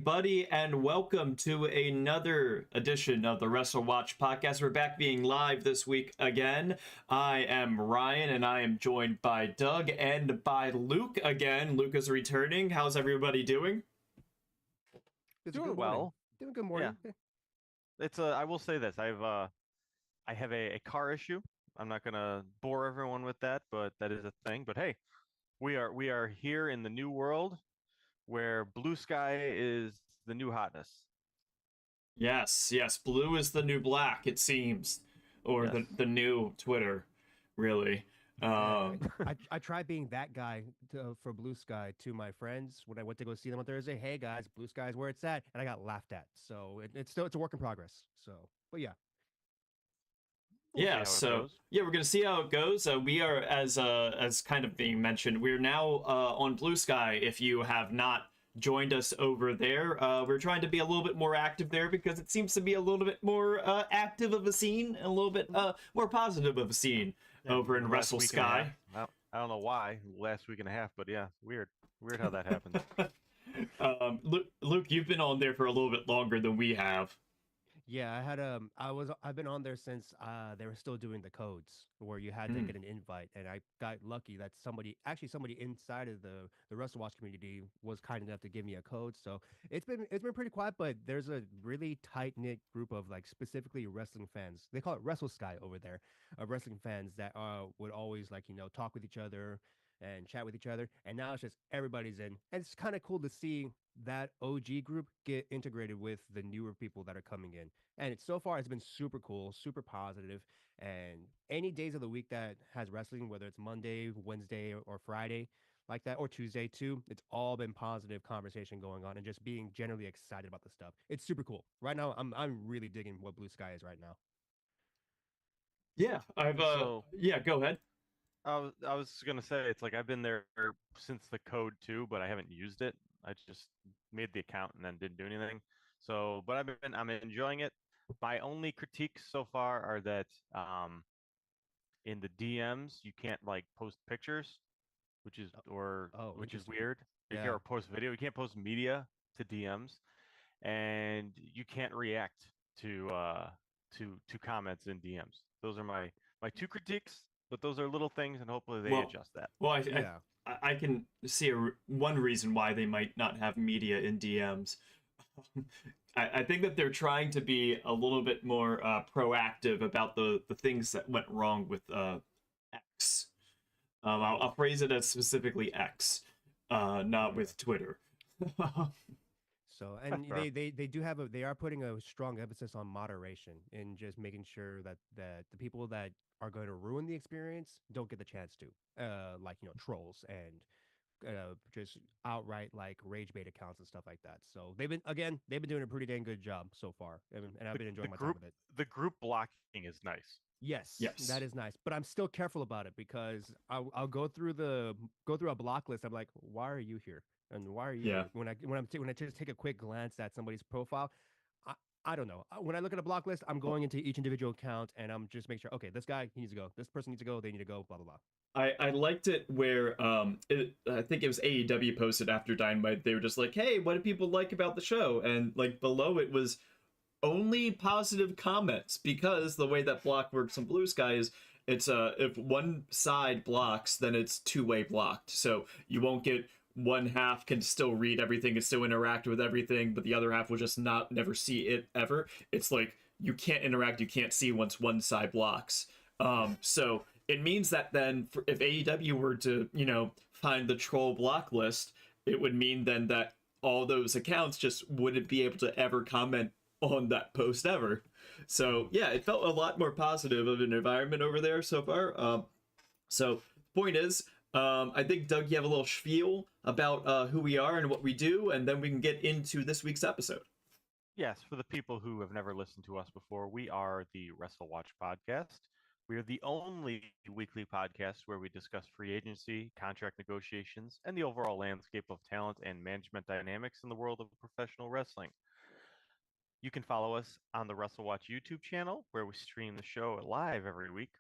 everybody, and welcome to another edition of the WrestleWatch podcast. We're back being live this week again. I am Ryan, and I am joined by Doug and by Luke again. Luke is returning. How's everybody doing? Doing well. Doing good morning. Yeah. I will say this. I have a car issue. I'm not gonna bore everyone with that, but that is a thing. But hey, we are here in the new world where blue sky is the new hotness. Yes, blue is the new black, it seems. Or Yes. the new Twitter, really. I tried being that guy for Blue Sky to my friends when I went to go see them on Thursday. Hey guys, Blue Sky is where it's at, and I got laughed at. So it's a work in progress. So, but yeah. We're gonna see how it goes. We are as kind of being mentioned. We're now on Blue Sky. If you have not joined us over there, we're trying to be a little bit more active there because it seems to be a little bit more active of a scene and a little bit more positive of a scene over in Wrestle Sky. I don't know why last week and a half, but yeah, weird how that happened. Luke, you've been on there for a little bit longer than we have. Yeah, I've been on there since they were still doing the codes where you had to get an invite, and I got lucky that somebody inside of the WrestleWatch community was kind enough to give me a code. So it's been pretty quiet, but there's a really tight knit group of like specifically wrestling fans. They call it Wrestle Sky over there, of wrestling fans that would always talk with each other and chat with each other. And now it's just everybody's in, and it's kind of cool to see that OG group get integrated with the newer people that are coming in. And so far it's been super cool, super positive. And any days of the week that has wrestling, whether it's Monday, Wednesday, or Friday, like that, or Tuesday too, it's all been positive conversation going on and just being generally excited about the stuff. It's super cool. Right now, I'm really digging what Blue Sky is right now. Yeah, go ahead. I was gonna say it's like I've been there since the code too, but I haven't used it. I just made the account and then didn't do anything. So, but I'm enjoying it. My only critiques so far are that in the DMs you can't like post pictures, which is which is weird. You can't post video. You can't post media to DMs, and you can't react to comments in DMs. Those are my two critiques, but those are little things, and hopefully they adjust that. Well, I can see one reason why they might not have media in DMs. I think that they're trying to be a little bit more proactive about the things that went wrong with X. I'll phrase it as specifically X, not with Twitter. So, and they are putting a strong emphasis on moderation and just making sure that the people that are going to ruin the experience don't get the chance to, trolls and just outright like rage bait accounts and stuff like that. So they've been doing a pretty dang good job so far, and I've been enjoying my time with it. The group blocking is nice. Yes, that is nice, but I'm still careful about it because I'll go through a block list. I'm like, why are you here? And why are you here? When I just take a quick glance at somebody's profile, I don't know. When I look at a block list, I'm going into each individual account and I'm just making sure, okay, this guy, he needs to go. This person needs to go. They need to go, blah, blah, blah. I liked it where I think it was AEW posted after Dynamite. They were just like, hey, what do people like about the show? And like below it was only positive comments, because the way that block works on Blue Sky is it's if one side blocks, then it's two-way blocked. So you won't get one half can still read everything and still interact with everything, but the other half will just never see it ever. It's like you can't interact, you can't see once one side blocks. So it means that then if AEW were to, find the troll block list, it would mean then that all those accounts just wouldn't be able to ever comment on that post ever. So yeah, it felt a lot more positive of an environment over there so far. So point is, I think, Doug, you have a little spiel about who we are and what we do, and then we can get into this week's episode. Yes, for the people who have never listened to us before, we are the WrestleWatch podcast. We are the only weekly podcast where we discuss free agency, contract negotiations, and the overall landscape of talent and management dynamics in the world of professional wrestling. You can follow us on the WrestleWatch YouTube channel, where we stream the show live every week,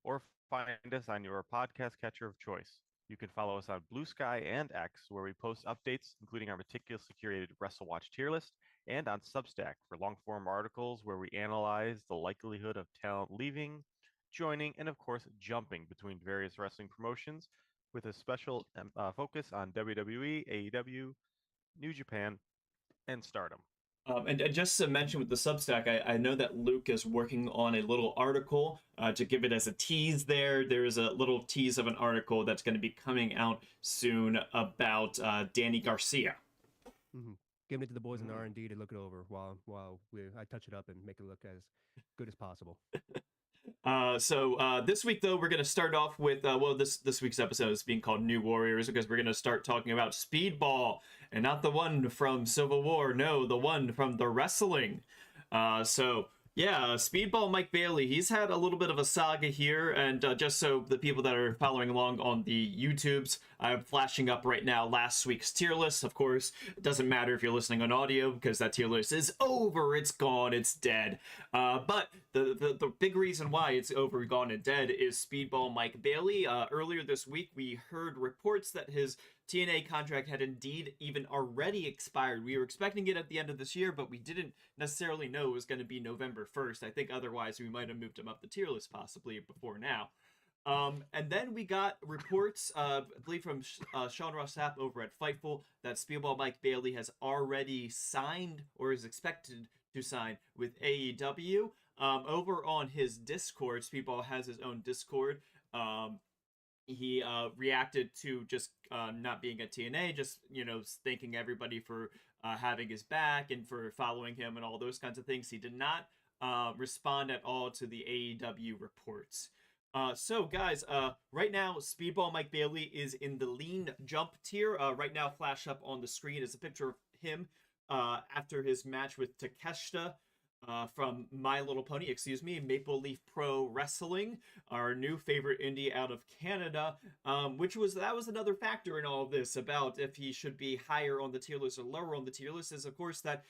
or find us on your podcast catcher of choice. You can follow us on Blue Sky and X, where we post updates, including our meticulously curated WrestleWatch tier list, and on Substack for long form articles where we analyze the likelihood of talent leaving, joining, and of course, jumping between various wrestling promotions with a special focus on WWE, AEW, New Japan, and Stardom. And just to mention with the Substack, I know that Luke is working on a little article to give it as a tease there. There's a little tease of an article that's going to be coming out soon about Danny Garcia. Mm-hmm. Giving it to the boys in R&D to look it over while I touch it up and make it look as good as possible. So this week, though, we're going to start off with, this week's episode is being called New Warriors because we're going to start talking about Speedball, and not the one from Civil War, no, the one from the wrestling. Speedball Mike Bailey, he's had a little bit of a saga here, and just so the people that are following along on the YouTubes, I'm flashing up right now last week's tier list. Of course, it doesn't matter if you're listening on audio because that tier list is over, it's gone, it's dead. But the big reason why it's over, gone, and dead is Speedball Mike Bailey. Earlier this week, we heard reports that his TNA contract had indeed even already expired. We were expecting it at the end of this year, but we didn't necessarily know it was going to be November 1st. I think otherwise we might have moved him up the tier list possibly before now. And then we got reports, I believe from Sean Ross Sapp over at Fightful, that Speedball Mike Bailey has already signed or is expected to sign with AEW. Over on his Discord, Speedball has his own Discord. He reacted to just not being at TNA, just, thanking everybody for having his back and for following him and all those kinds of things. He did not respond at all to the AEW reports. So guys, right now, Speedball Mike Bailey is in the lean jump tier. Right now, flash up on the screen is a picture of him after his match with Takeshita. From My Little Pony, Maple Leaf Pro Wrestling, our new favorite indie out of Canada, that was another factor in all of this about if he should be higher on the tier list or lower on the tier list, is of course that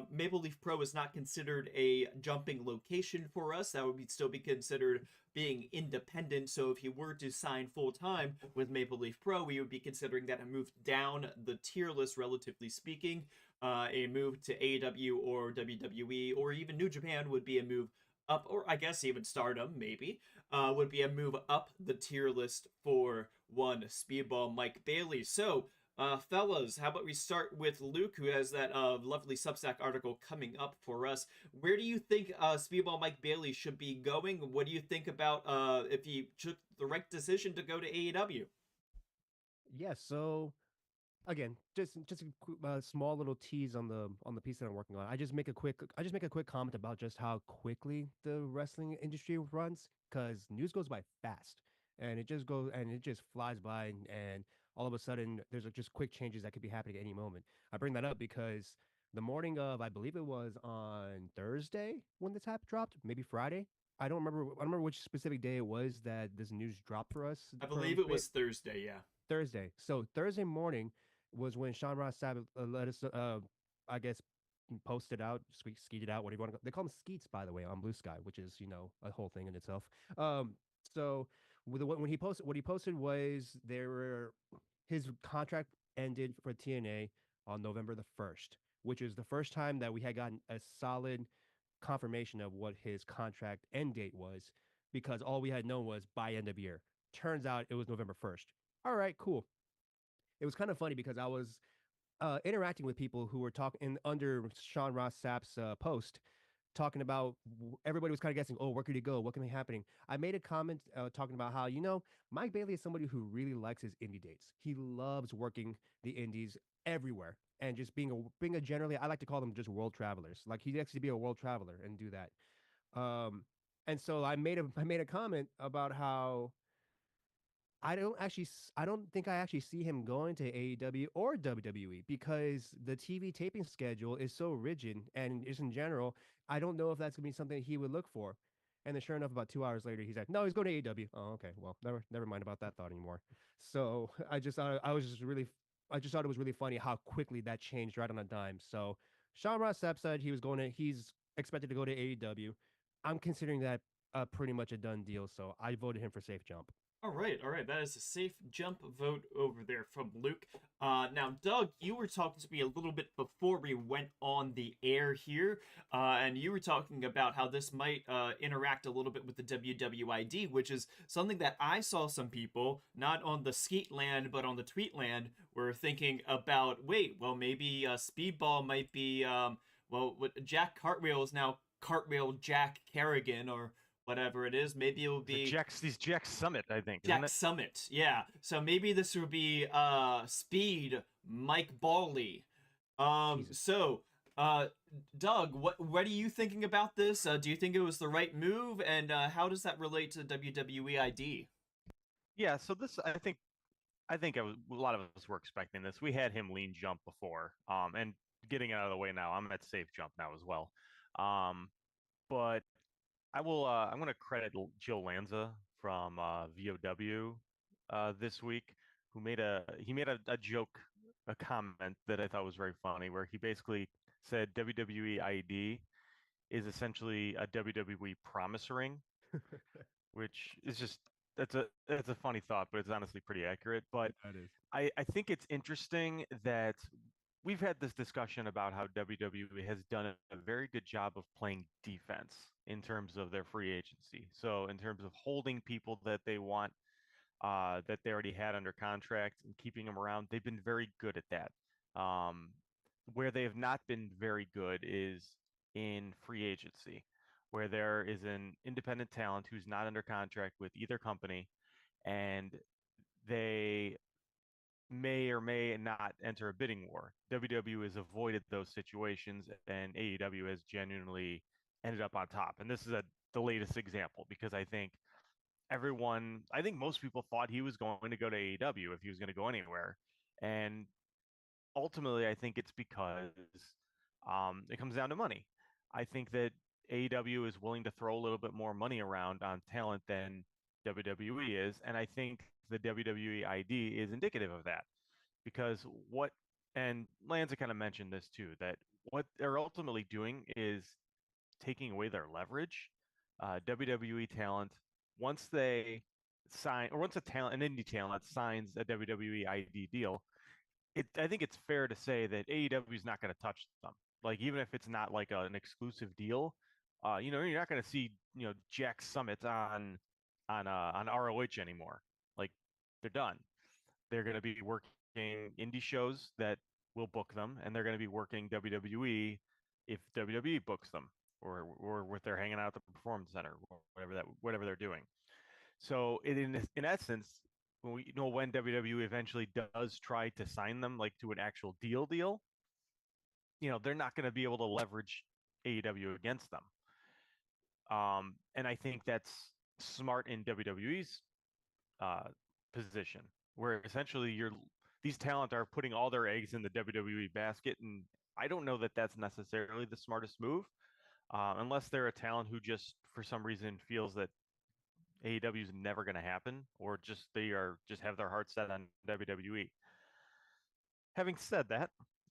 Maple Leaf Pro is not considered a jumping location for us. That would still be considered being independent. So if he were to sign full-time with Maple Leaf Pro, we would be considering that a move down the tier list, relatively speaking. A move to AEW or WWE or even New Japan would be a move up, or I guess even Stardom, maybe, would be a move up the tier list for one Speedball Mike Bailey. So, fellas, how about we start with Luke, who has that lovely Substack article coming up for us. Where do you think Speedball Mike Bailey should be going? What do you think about if he took the right decision to go to AEW? Yeah, so again, just a small little tease on the piece that I'm working on. I just make a quick comment about just how quickly the wrestling industry runs, because news goes by fast, and it just flies by, and all of a sudden there's just quick changes that could be happening at any moment. I bring that up because the morning of, I believe it was on Thursday when this app dropped, maybe Friday. I don't remember which specific day it was that this news dropped for us. I believe it was Thursday, yeah. Thursday. So Thursday morning was when Sean Ross Sapp let us, I guess, posted out, skeeted out, whatever you want to. They call them skeets, by the way, on Blue Sky, which is a whole thing in itself. So when he posted, what he posted was his contract ended for TNA on November the 1st, which is the first time that we had gotten a solid confirmation of what his contract end date was, because all we had known was by end of year. Turns out it was November 1st. All right, cool. It was kind of funny because I was interacting with people who were talking under Sean Ross Sapp's post, talking about everybody was kind of guessing, oh, where could he go? What can be happening? I made a comment talking about how, Mike Bailey is somebody who really likes his indie dates. He loves working the indies everywhere and just being a generally, I like to call them just world travelers. Like he likes to be a world traveler and do that. And so I made a comment about how I don't think I actually see him going to AEW or WWE, because the TV taping schedule is so rigid, and just in general, I don't know if that's gonna be something he would look for. And then sure enough, about 2 hours later, he's like, no, he's going to AEW. Oh, okay. Well, never mind about that thought anymore. So I just thought it was really funny how quickly that changed right on a dime. So Sean Ross Sapp said he's expected to go to AEW. I'm considering that pretty much a done deal. So I voted him for safe jump. All right. That is a safe jump vote over there from Luke. Now, Doug, you were talking to me a little bit before we went on the air here, and you were talking about how this might interact a little bit with the WWID, which is something that I saw some people, not on the Skeet land, but on the tweet land, were thinking about. Wait, well, maybe Speedball might be, what Jack Cartwheel is now Cartwheel Jack Kerrigan, or whatever it is. Maybe it will be These Jack Summit, I think, isn't Jack it? Summit. Yeah. So maybe this would be Speed Mike Bailey. Jesus. So Doug, what are you thinking about this? Do you think it was the right move, and how does that relate to WWE ID? Yeah, so this a lot of us were expecting this. We had him lean jump before, and getting it out of the way now. I'm at safe jump now as well. But I'm going to credit Jill Lanza from VOW this week, who made a joke, a comment that I thought was very funny, where he basically said WWE ID is essentially a WWE promise ring, which is just that's a funny thought, but it's honestly pretty accurate. But That is. I think it's interesting that we've had this discussion about how WWE has done a very good job of playing defense in terms of their free agency. So in terms of holding people that they want, that they already had under contract and keeping them around, they've been very good at that. Um, where they have not been very good is in free agency, where there is an independent talent who's not under contract with either company, and they may or may not enter a bidding war. WWE has avoided those situations, and AEW has genuinely ended up on top. And this is the latest example, because I think most people thought he was going to go to AEW if he was going to go anywhere. And ultimately, I think it's because it comes down to money. I think that AEW is willing to throw a little bit more money around on talent than WWE is, and I think the WWE ID is indicative of that. Because and Lanza kind of mentioned this too, that what they're ultimately doing is taking away their leverage. WWE talent, once they sign, or once an indie talent signs a WWE ID deal, I think it's fair to say that AEW is not going to touch them. Like, even if it's not like an exclusive deal, you're not going to see Jack Summit on ROH anymore. Like, they're done. They're going to be working indie shows that will book them, and they're going to be working WWE if WWE books them, or if they're hanging out at the Performance Center, or whatever they're doing. So in essence, when WWE eventually does try to sign them like to an actual deal, they're not going to be able to leverage AEW against them. And I think that's smart in WWE's uh, position, where essentially these talent are putting all their eggs in the WWE basket, and I don't know that that's necessarily the smartest move, unless they're a talent who just for some reason feels that AEW is never going to happen, or they are just have their heart set on WWE. Having said that,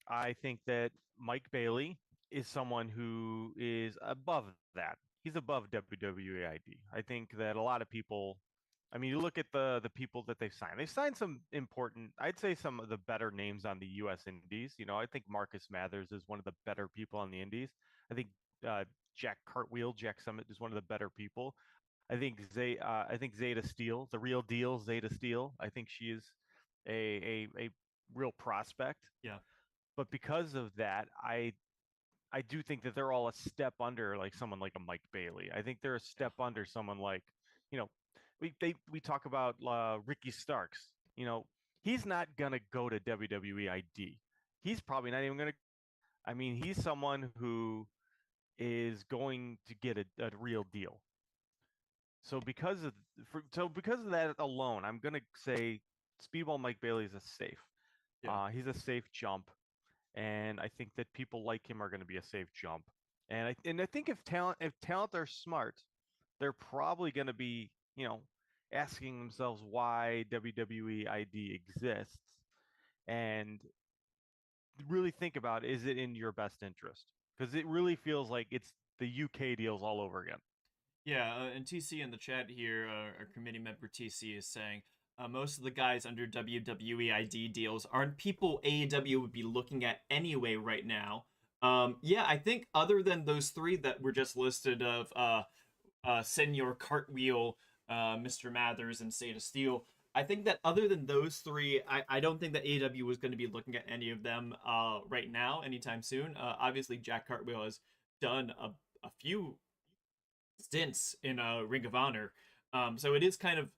I think that Mike Bailey is someone who is above that. He's above WWE ID. I think that a lot of people, I mean, you look at the people that they've signed. They've signed some important, I'd say some of the better names on the U.S. Indies. I think Marcus Mathers is one of the better people on the Indies. I think Jack Cartwheel, Jack Summit is one of the better people. I think Zeta Steel, the real deal, Zeta Steel. I think she is a real prospect. Yeah. But because of that, I do think that they're all a step under like someone like a Mike Bailey. I think they're a step under someone like, you know, we talk about Ricky Starks. He's not gonna go to WWE ID. He's probably not even gonna. I mean, he's someone who is going to get a real deal. So because of that alone, I'm gonna say Speedball Mike Bailey is a safe. Yeah. He's a safe jump, and I think that people like him are going to be a safe jump. And I think if talent are smart, they're probably going to be asking themselves why WWE ID exists, and really think about, is it in your best interest? Because it really feels like it's the UK deals all over again. Yeah, and TC in the chat here, our committee member TC is saying most of the guys under WWE ID deals aren't people AEW would be looking at anyway right now. Yeah, I think other than those three that were just listed of Senor Cartwheel, Mr. Mathers, and State of Steel, I think that other than those three, I don't think that AEW was going to be looking at any of them right now, anytime soon. Obviously, Jack Cartwheel has done a few stints in Ring of Honor. So it is kind of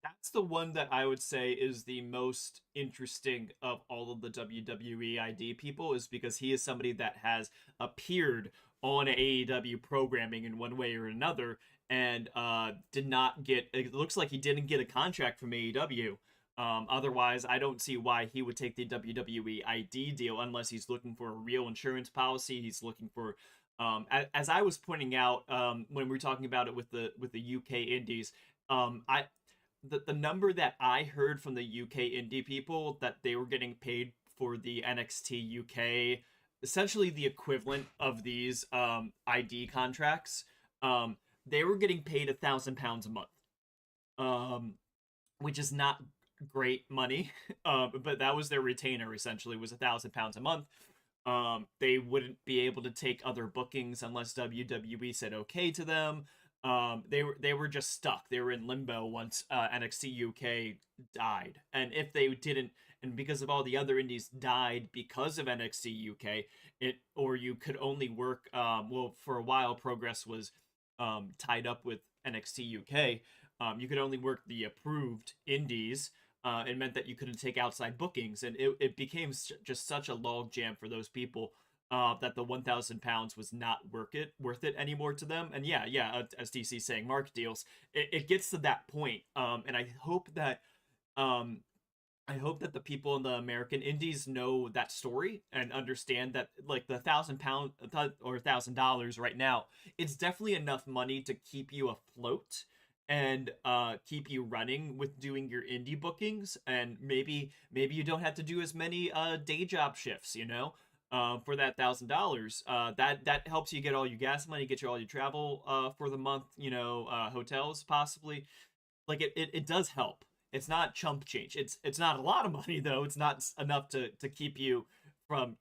that's the one that I would say is the most interesting of all of the WWE ID people, is because he is somebody that has appeared on AEW programming in one way or another and did not get. It looks like he didn't get a contract from AEW. Otherwise, I don't see why he would take the WWE ID deal unless he's looking for a real insurance policy. He's looking for as I was pointing out when we were talking about it with the UK indies, I the number that I heard from the UK indie people that they were getting paid for the NXT UK, essentially the equivalent of these ID contracts, they were getting paid £1,000 a month, um, which is not great money, but that was their retainer essentially was £1,000 a month. They wouldn't be able to take other bookings unless WWE said okay to them. They were just stuck. They were in limbo once NXT UK died, and if they didn't, and because of all the other indies died because of NXT UK, or you could only work. Well, for a while, Progress was tied up with NXT UK. You could only work the approved indies. It meant that you couldn't take outside bookings, and it became just such a log jam for those people that the £1,000 was not worth it anymore to them. And as DC saying, mark deals, it gets to that point, and um, I hope that the people in the American Indies know that story and understand that like the £1,000 or $1,000 right now, it's definitely enough money to keep you afloat and keep you running with doing your indie bookings, and maybe you don't have to do as many day job shifts, for that $1,000. That helps you get all your gas money, get you all your travel for the month, hotels possibly. Like it does help. It's not chump change. It's not a lot of money though. It's not enough to keep you from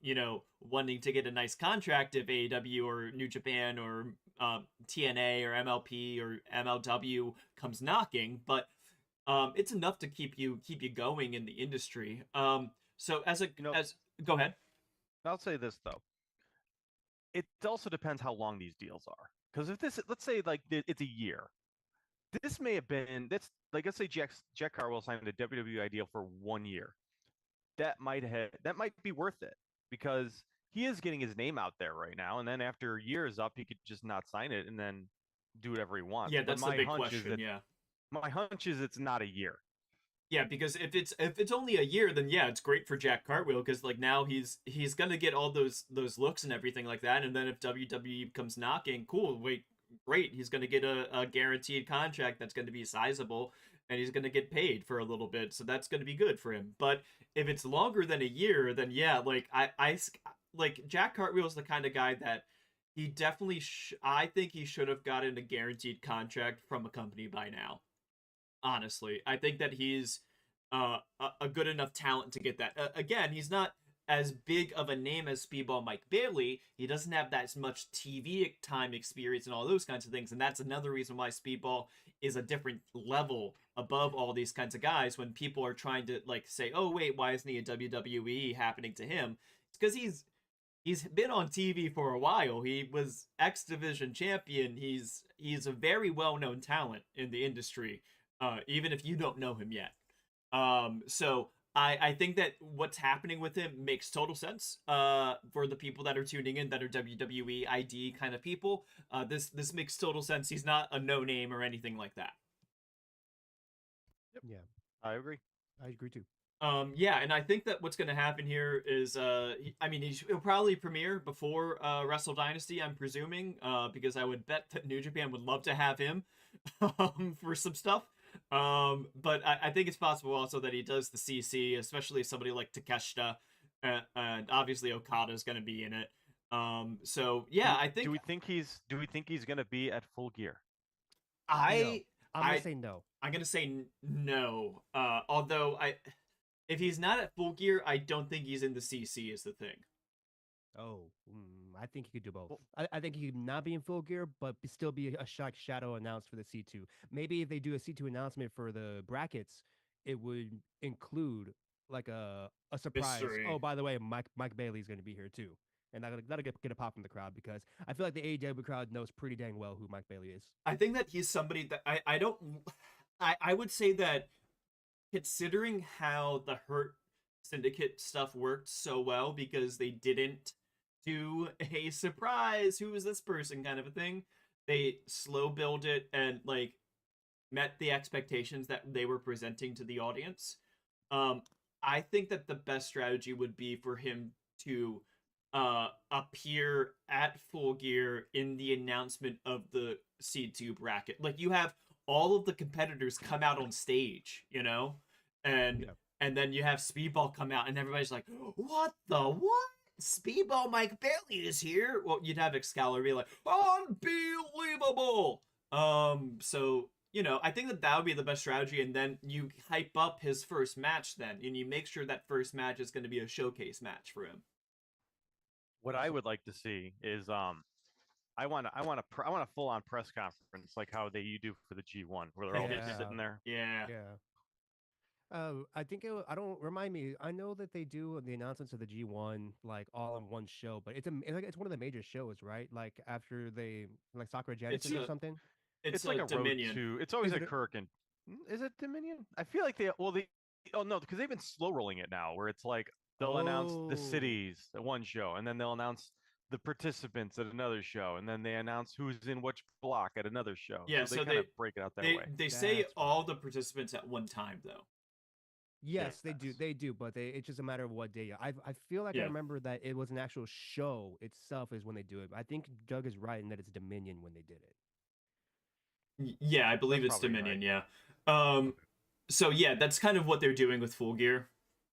wanting to get a nice contract if AEW or New Japan or TNA or MLP or MLW comes knocking, but it's enough to keep you going in the industry. So as go ahead. I'll say this though. It also depends how long these deals are. Because if this, let's say, like it's a year, this may have been that's like let's say Jack Carwell signed a WWE deal for 1 year. That might be worth it because he is getting his name out there right now, and then after a year is up, he could just not sign it and then do whatever he wants. Yeah, that's the big question. Yeah, my hunch is it's not a year. Yeah, because if it's only a year, then yeah, it's great for Jack Cartwheel because like now he's gonna get all those looks and everything like that, and then if WWE comes knocking, cool, wait, great, he's gonna get a guaranteed contract that's gonna be sizable, and he's gonna get paid for a little bit, so that's gonna be good for him. But if it's longer than a year, then yeah, like I like Jack Cartwheel's the kind of guy that he definitely I think he should have gotten a guaranteed contract from a company by now. Honestly, I think that he's a good enough talent to get that. Again, he's not as big of a name as Speedball Mike Bailey. He doesn't have that much TV time experience and all those kinds of things. And that's another reason why Speedball is a different level above all these kinds of guys when people are trying to like say, oh, wait, why isn't he a WWE happening to him? It's because he's been on TV for a while. He was X Division champion. He's a very well-known talent in the industry. Even if you don't know him yet. So I think that what's happening with him makes total sense for the people that are tuning in that are WWE ID kind of people. This makes total sense. He's not a no-name or anything like that. Yep. Yeah, I agree. I agree too. Yeah, and I think that what's going to happen here is, he'll probably premiere before Wrestle Dynasty, I'm presuming, because I would bet that New Japan would love to have him for some stuff. But I think it's possible also that he does the CC, especially somebody like Takeshita, and obviously Okada's going to be in it. So yeah, I think. Do we think he's going to be at Full Gear? I I'm gonna I say no. I'm gonna say no. Although if he's not at Full Gear, I don't think he's in the CC. Is the thing. Oh, I think he could do both. Well, I think he could not be in full gear, but still be a shadow announced for the C2. Maybe if they do a C2 announcement for the brackets, it would include like a surprise. Oh, Mystery. by the way, Mike Bailey is going to be here too, and that'll get a pop from the crowd because I feel like the AEW crowd knows pretty dang well who Mike Bailey is. I think that he's somebody that I don't. I would say that considering how the Hurt Syndicate stuff worked so well because they didn't do a surprise, who is this person kind of a thing. They slow build it and like met the expectations that they were presenting to the audience. Um, I think that the best strategy would be for him to appear at Full Gear in the announcement of the C2 bracket. Like you have all of the competitors come out on stage, you know? And Yeah. and then you have Speedball come out and everybody's like, "What the what? Speedball Mike Bailey is here." Well, you'd have Excalibur be like, "Unbelievable." So I think that would be the best strategy, and then you hype up his first match then, and you make sure that first match is going to be a showcase match for him. what I would like to see is I want a full on press conference like how you do for the G1 where they're all just Yeah. sitting there. Yeah. Yeah. I think I don't remind me. I know that they do the announcements of the G1 like all in one show, but it's one of the major shows, right? Like after they like Sakura Genesis or something. It's like a Dominion. road to. It's always Is a it Kirk and is it Dominion? I feel like they oh no because they've been slow rolling it now where it's like they'll announce the Oh, cities at one show and then they'll announce the participants at another show and then they announce who's in which block at another show. Yeah, So they so kind of break it out that way. they say that's all right. the participants at one time though. Yes, they do. Yes. They do, but it's just a matter of what day. I feel like I Yeah. remember that it was an actual show itself is when they do it. I think Doug is right in that it's Dominion when they did it. Yeah, I believe That's it's probably Dominion, right. yeah. So yeah, that's kind of what they're doing with Full Gear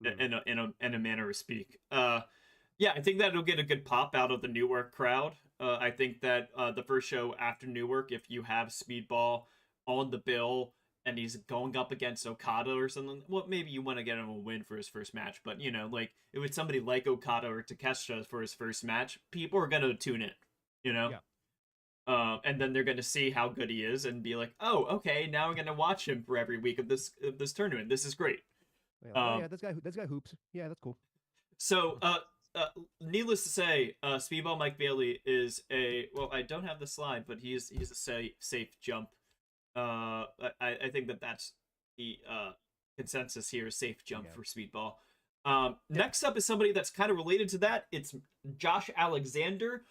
Mm. in a manner of speak. Yeah, I think that'll get a good pop out of the Newark crowd. I think that the first show after Newark, if you have Speedball on the bill and he's going up against Okada or something, well, maybe you want to get him a win for his first match. But like if it's somebody like Okada or Takeshita for his first match, people are gonna tune in. You know. Yeah. And then they're gonna see how good he is and be like, "Oh, okay, now I'm gonna watch him for every week of this tournament. This is great." Yeah, oh Um, yeah, this guy hoops. Yeah, that's cool. so, needless to say, Speedball Mike Bailey is I don't have the slide, but he's a safe jump. I think that's the consensus here: safe jump Yeah. for Speedball. Next up is somebody that's kind of related to that. It's Josh Alexander.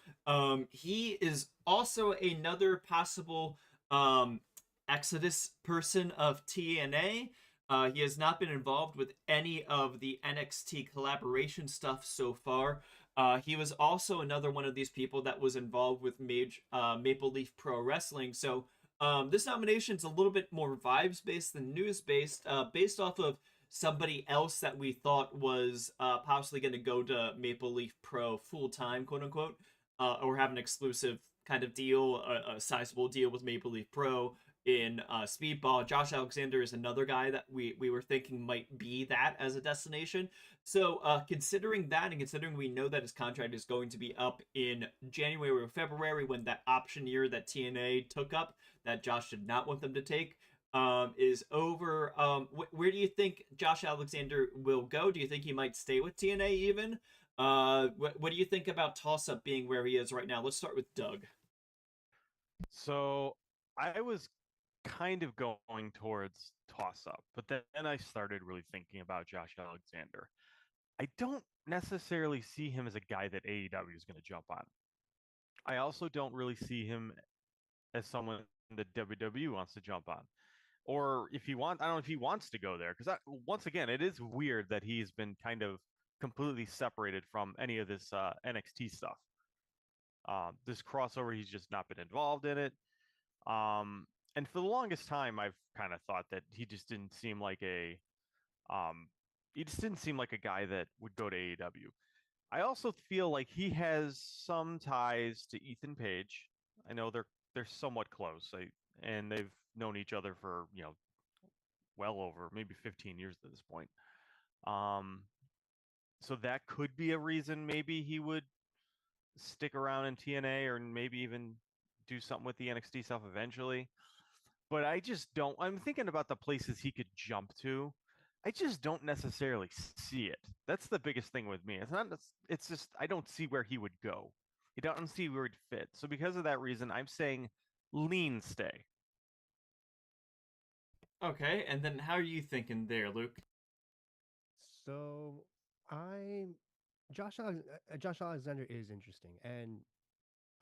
He is also another possible Exodus person of TNA. He has not been involved with any of the NXT collaboration stuff so far. He was also another one of these people that was involved with Maple Leaf Pro Wrestling. So this nomination is a little bit more vibes based than news based, based off of somebody else that we thought was possibly going to go to Maple Leaf Pro full time, quote unquote, or have an exclusive kind of deal, a sizable deal with Maple Leaf Pro in Speedball. Josh Alexander is another guy that we were thinking might be that as a destination. So considering that and considering we know that his contract is going to be up in January or February when that option year that TNA took up that Josh did not want them to take is over. Where do you think Josh Alexander will go? Do you think he might stay with TNA even? What do you think about Toss Up being where he is right now? Let's start with Doug. So I was kind of going towards toss up, but then I started really thinking about Josh Alexander. I don't necessarily see him as a guy that AEW is going to jump on. I also don't really see him as someone that WWE wants to jump on. Or if he wants, I don't know if he wants to go there. Because once again, it is weird that he's been kind of completely separated from any of this NXT stuff. This crossover, he's just not been involved in it. And for the longest time, I've kind of thought that he just didn't seem like a guy that would go to AEW. I also feel like he has some ties to Ethan Page. I know they're somewhat close. and they've known each other for well over maybe 15 years at this point. Um, so that could be a reason maybe he would stick around in TNA or maybe even do something with the NXT stuff eventually. But I just don't. I'm thinking about the places he could jump to. I just don't necessarily see it. That's the biggest thing with me. It's not. It's just I don't see where he would go. I don't see where he'd fit. So because of that reason, I'm saying lean stay. Okay, and then how are you thinking there, Luke? So I Josh Alexander is interesting, and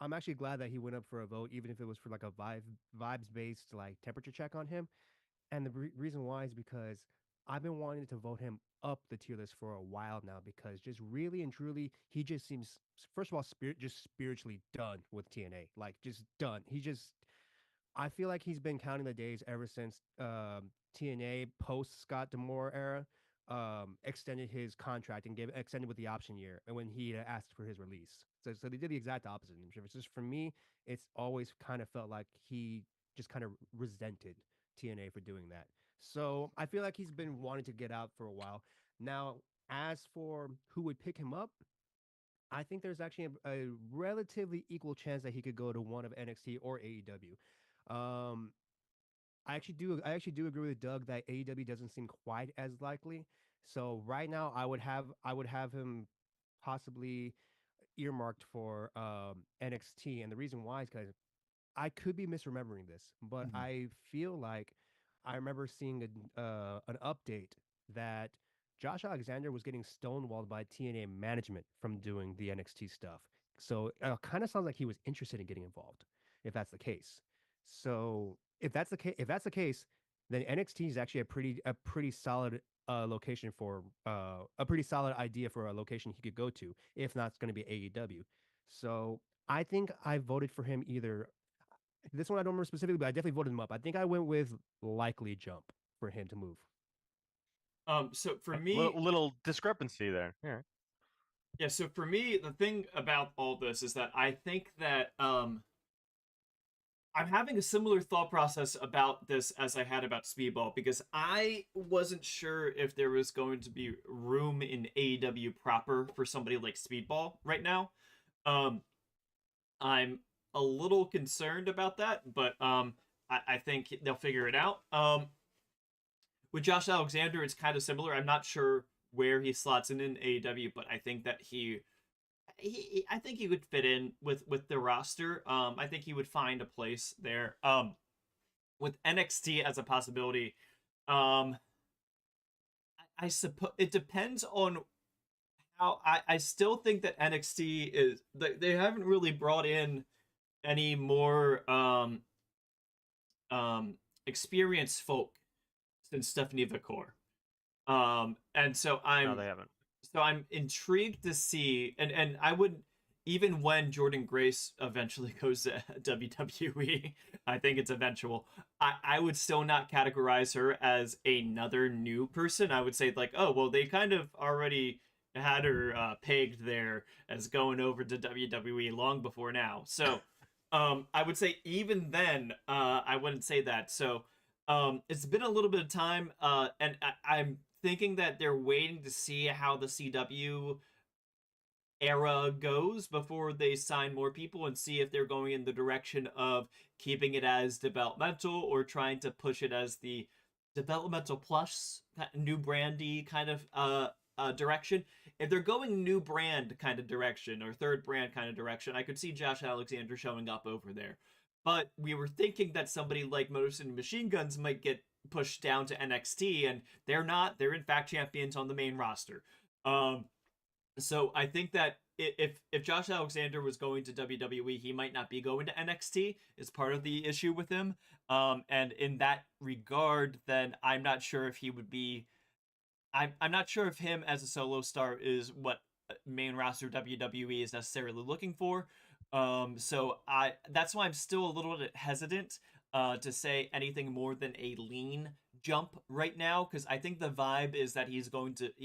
I'm actually glad that he went up for a vote, even if it was for like a vibes based like temperature check on him. And the reason why is because I've been wanting to vote him up the tier list for a while now because just really and truly, he just seems, first of all, just spiritually done with TNA. Like, just done. I feel like he's been counting the days ever since TNA post Scott D'Amore era extended his contract and extended with the option year, and when he asked for his release. So they did the exact opposite. It's just for me, it's always kind of felt like he just kind of resented TNA for doing that. So I feel like he's been wanting to get out for a while. Now, as for who would pick him up, I think there's actually a relatively equal chance that he could go to one of NXT or AEW. Um, I actually do agree with Doug that AEW doesn't seem quite as likely. So right now, I would have him possibly earmarked for NXT, and the reason why is because I could be misremembering this, but Mhm. I feel like I remember seeing an update that Josh Alexander was getting stonewalled by TNA management from doing the NXT stuff. So it kind of sounds like he was interested in getting involved, if that's the case. So if that's the case, then NXT is actually a pretty solid location for a pretty solid idea for a location he could go to, if not it's going to be AEW. So I think I voted for him either this one I don't remember specifically, but I definitely voted him up. I think I went with likely jump for him to move. So for A me, little discrepancy there. Yeah. yeah, so for me, the thing about all this is that I think that I'm having a similar thought process about this as I had about Speedball because I wasn't sure if there was going to be room in AEW proper for somebody like Speedball right now. Um, I'm a little concerned about that, but I think they'll figure it out. With Josh Alexander, it's kind of similar. I'm not sure where he slots in AEW, but I think that I think he would fit in with the roster. I think he would find a place there. With NXT as a possibility, um, I suppose it depends on how. I still think that NXT is they haven't really brought in any more experienced folk since Stephanie Vicor. And so No, they haven't. I'm intrigued to see, and I would, even when Jordan Grace eventually goes to WWE, I think it's eventual. I would still not categorize her as another new person. I would say like, oh well, they kind of already had her pegged there as going over to WWE long before now. So I would say even then, I wouldn't say that. So it's been a little bit of time, and I'm thinking that they're waiting to see how the CW era goes before they sign more people and see if they're going in the direction of keeping it as developmental or trying to push it as the developmental plus new brandy kind of direction. If they're going new brand kind of direction or third brand kind of direction, I could see Josh Alexander showing up over there. But we were thinking that somebody like Motor City Machine Guns might get pushed down to NXT, and they're not. They're in fact champions on the main roster. So I think that if Josh Alexander was going to WWE, he might not be going to NXT. Is part of the issue with him. And in that regard, then I'm not sure if he would be. I'm not sure if him as a solo star is what main roster WWE is necessarily looking for. So that's why I'm still a little bit hesitant to say anything more than a lean jump right now, because I think the vibe is that he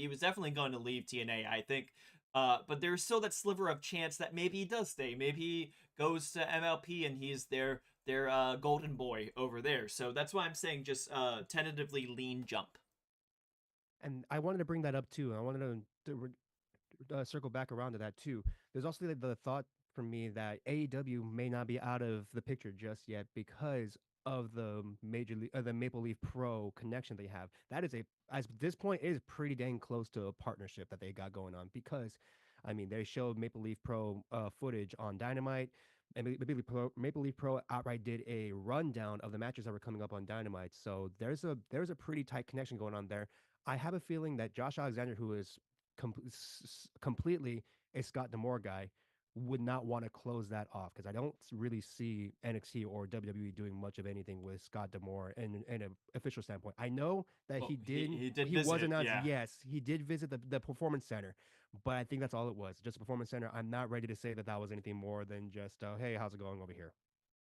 was definitely going to leave TNA, I think. But there's still that sliver of chance that maybe he does stay. Maybe he goes to MLP and he's their their golden boy over there. So that's why I'm saying just tentatively lean jump. And I wanted to bring that up too. I wanted to circle back around to that too. There's also the thought for me that AEW may not be out of the picture just yet because of the the Maple Leaf Pro connection they have. That is at this point it is pretty dang close to a partnership that they got going on because, I mean, they showed Maple Leaf Pro footage on Dynamite. And Maple Leaf Pro outright did a rundown of the matches that were coming up on Dynamite. So there's a pretty tight connection going on there. I have a feeling that Josh Alexander, who is completely a Scott D'Amore guy, would not want to close that off because I don't really see NXT or WWE doing much of anything with Scott D'Amore in an official standpoint. I know that Well, he did was visit, announced. yeah. Yes, he did visit the Performance Center, but I think that's all it was, just a Performance Center. I'm not ready to say that that was anything more than just hey, how's it going over here?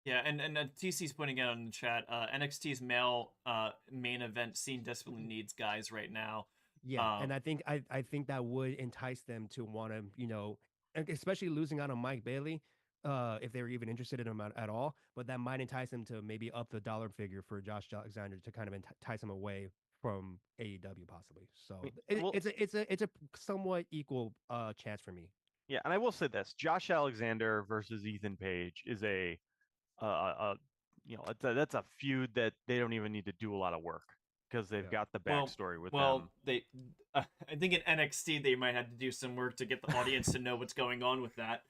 Yeah, and TC's pointing out in the chat, NXT's male main event scene desperately needs guys right now. Yeah, and I think that would entice them to want to, especially losing out on Mike Bailey, if they were even interested in him at all. But that might entice them to maybe up the dollar figure for Josh Alexander to kind of entice him away from AEW possibly. So it's a somewhat equal chance for me. Yeah, and I will say this: Josh Alexander versus Ethan Page is a that's a feud that they don't even need to do a lot of work because they've got the backstory with them. They, I think in NXT they might have to do some work to get the audience to know what's going on with that.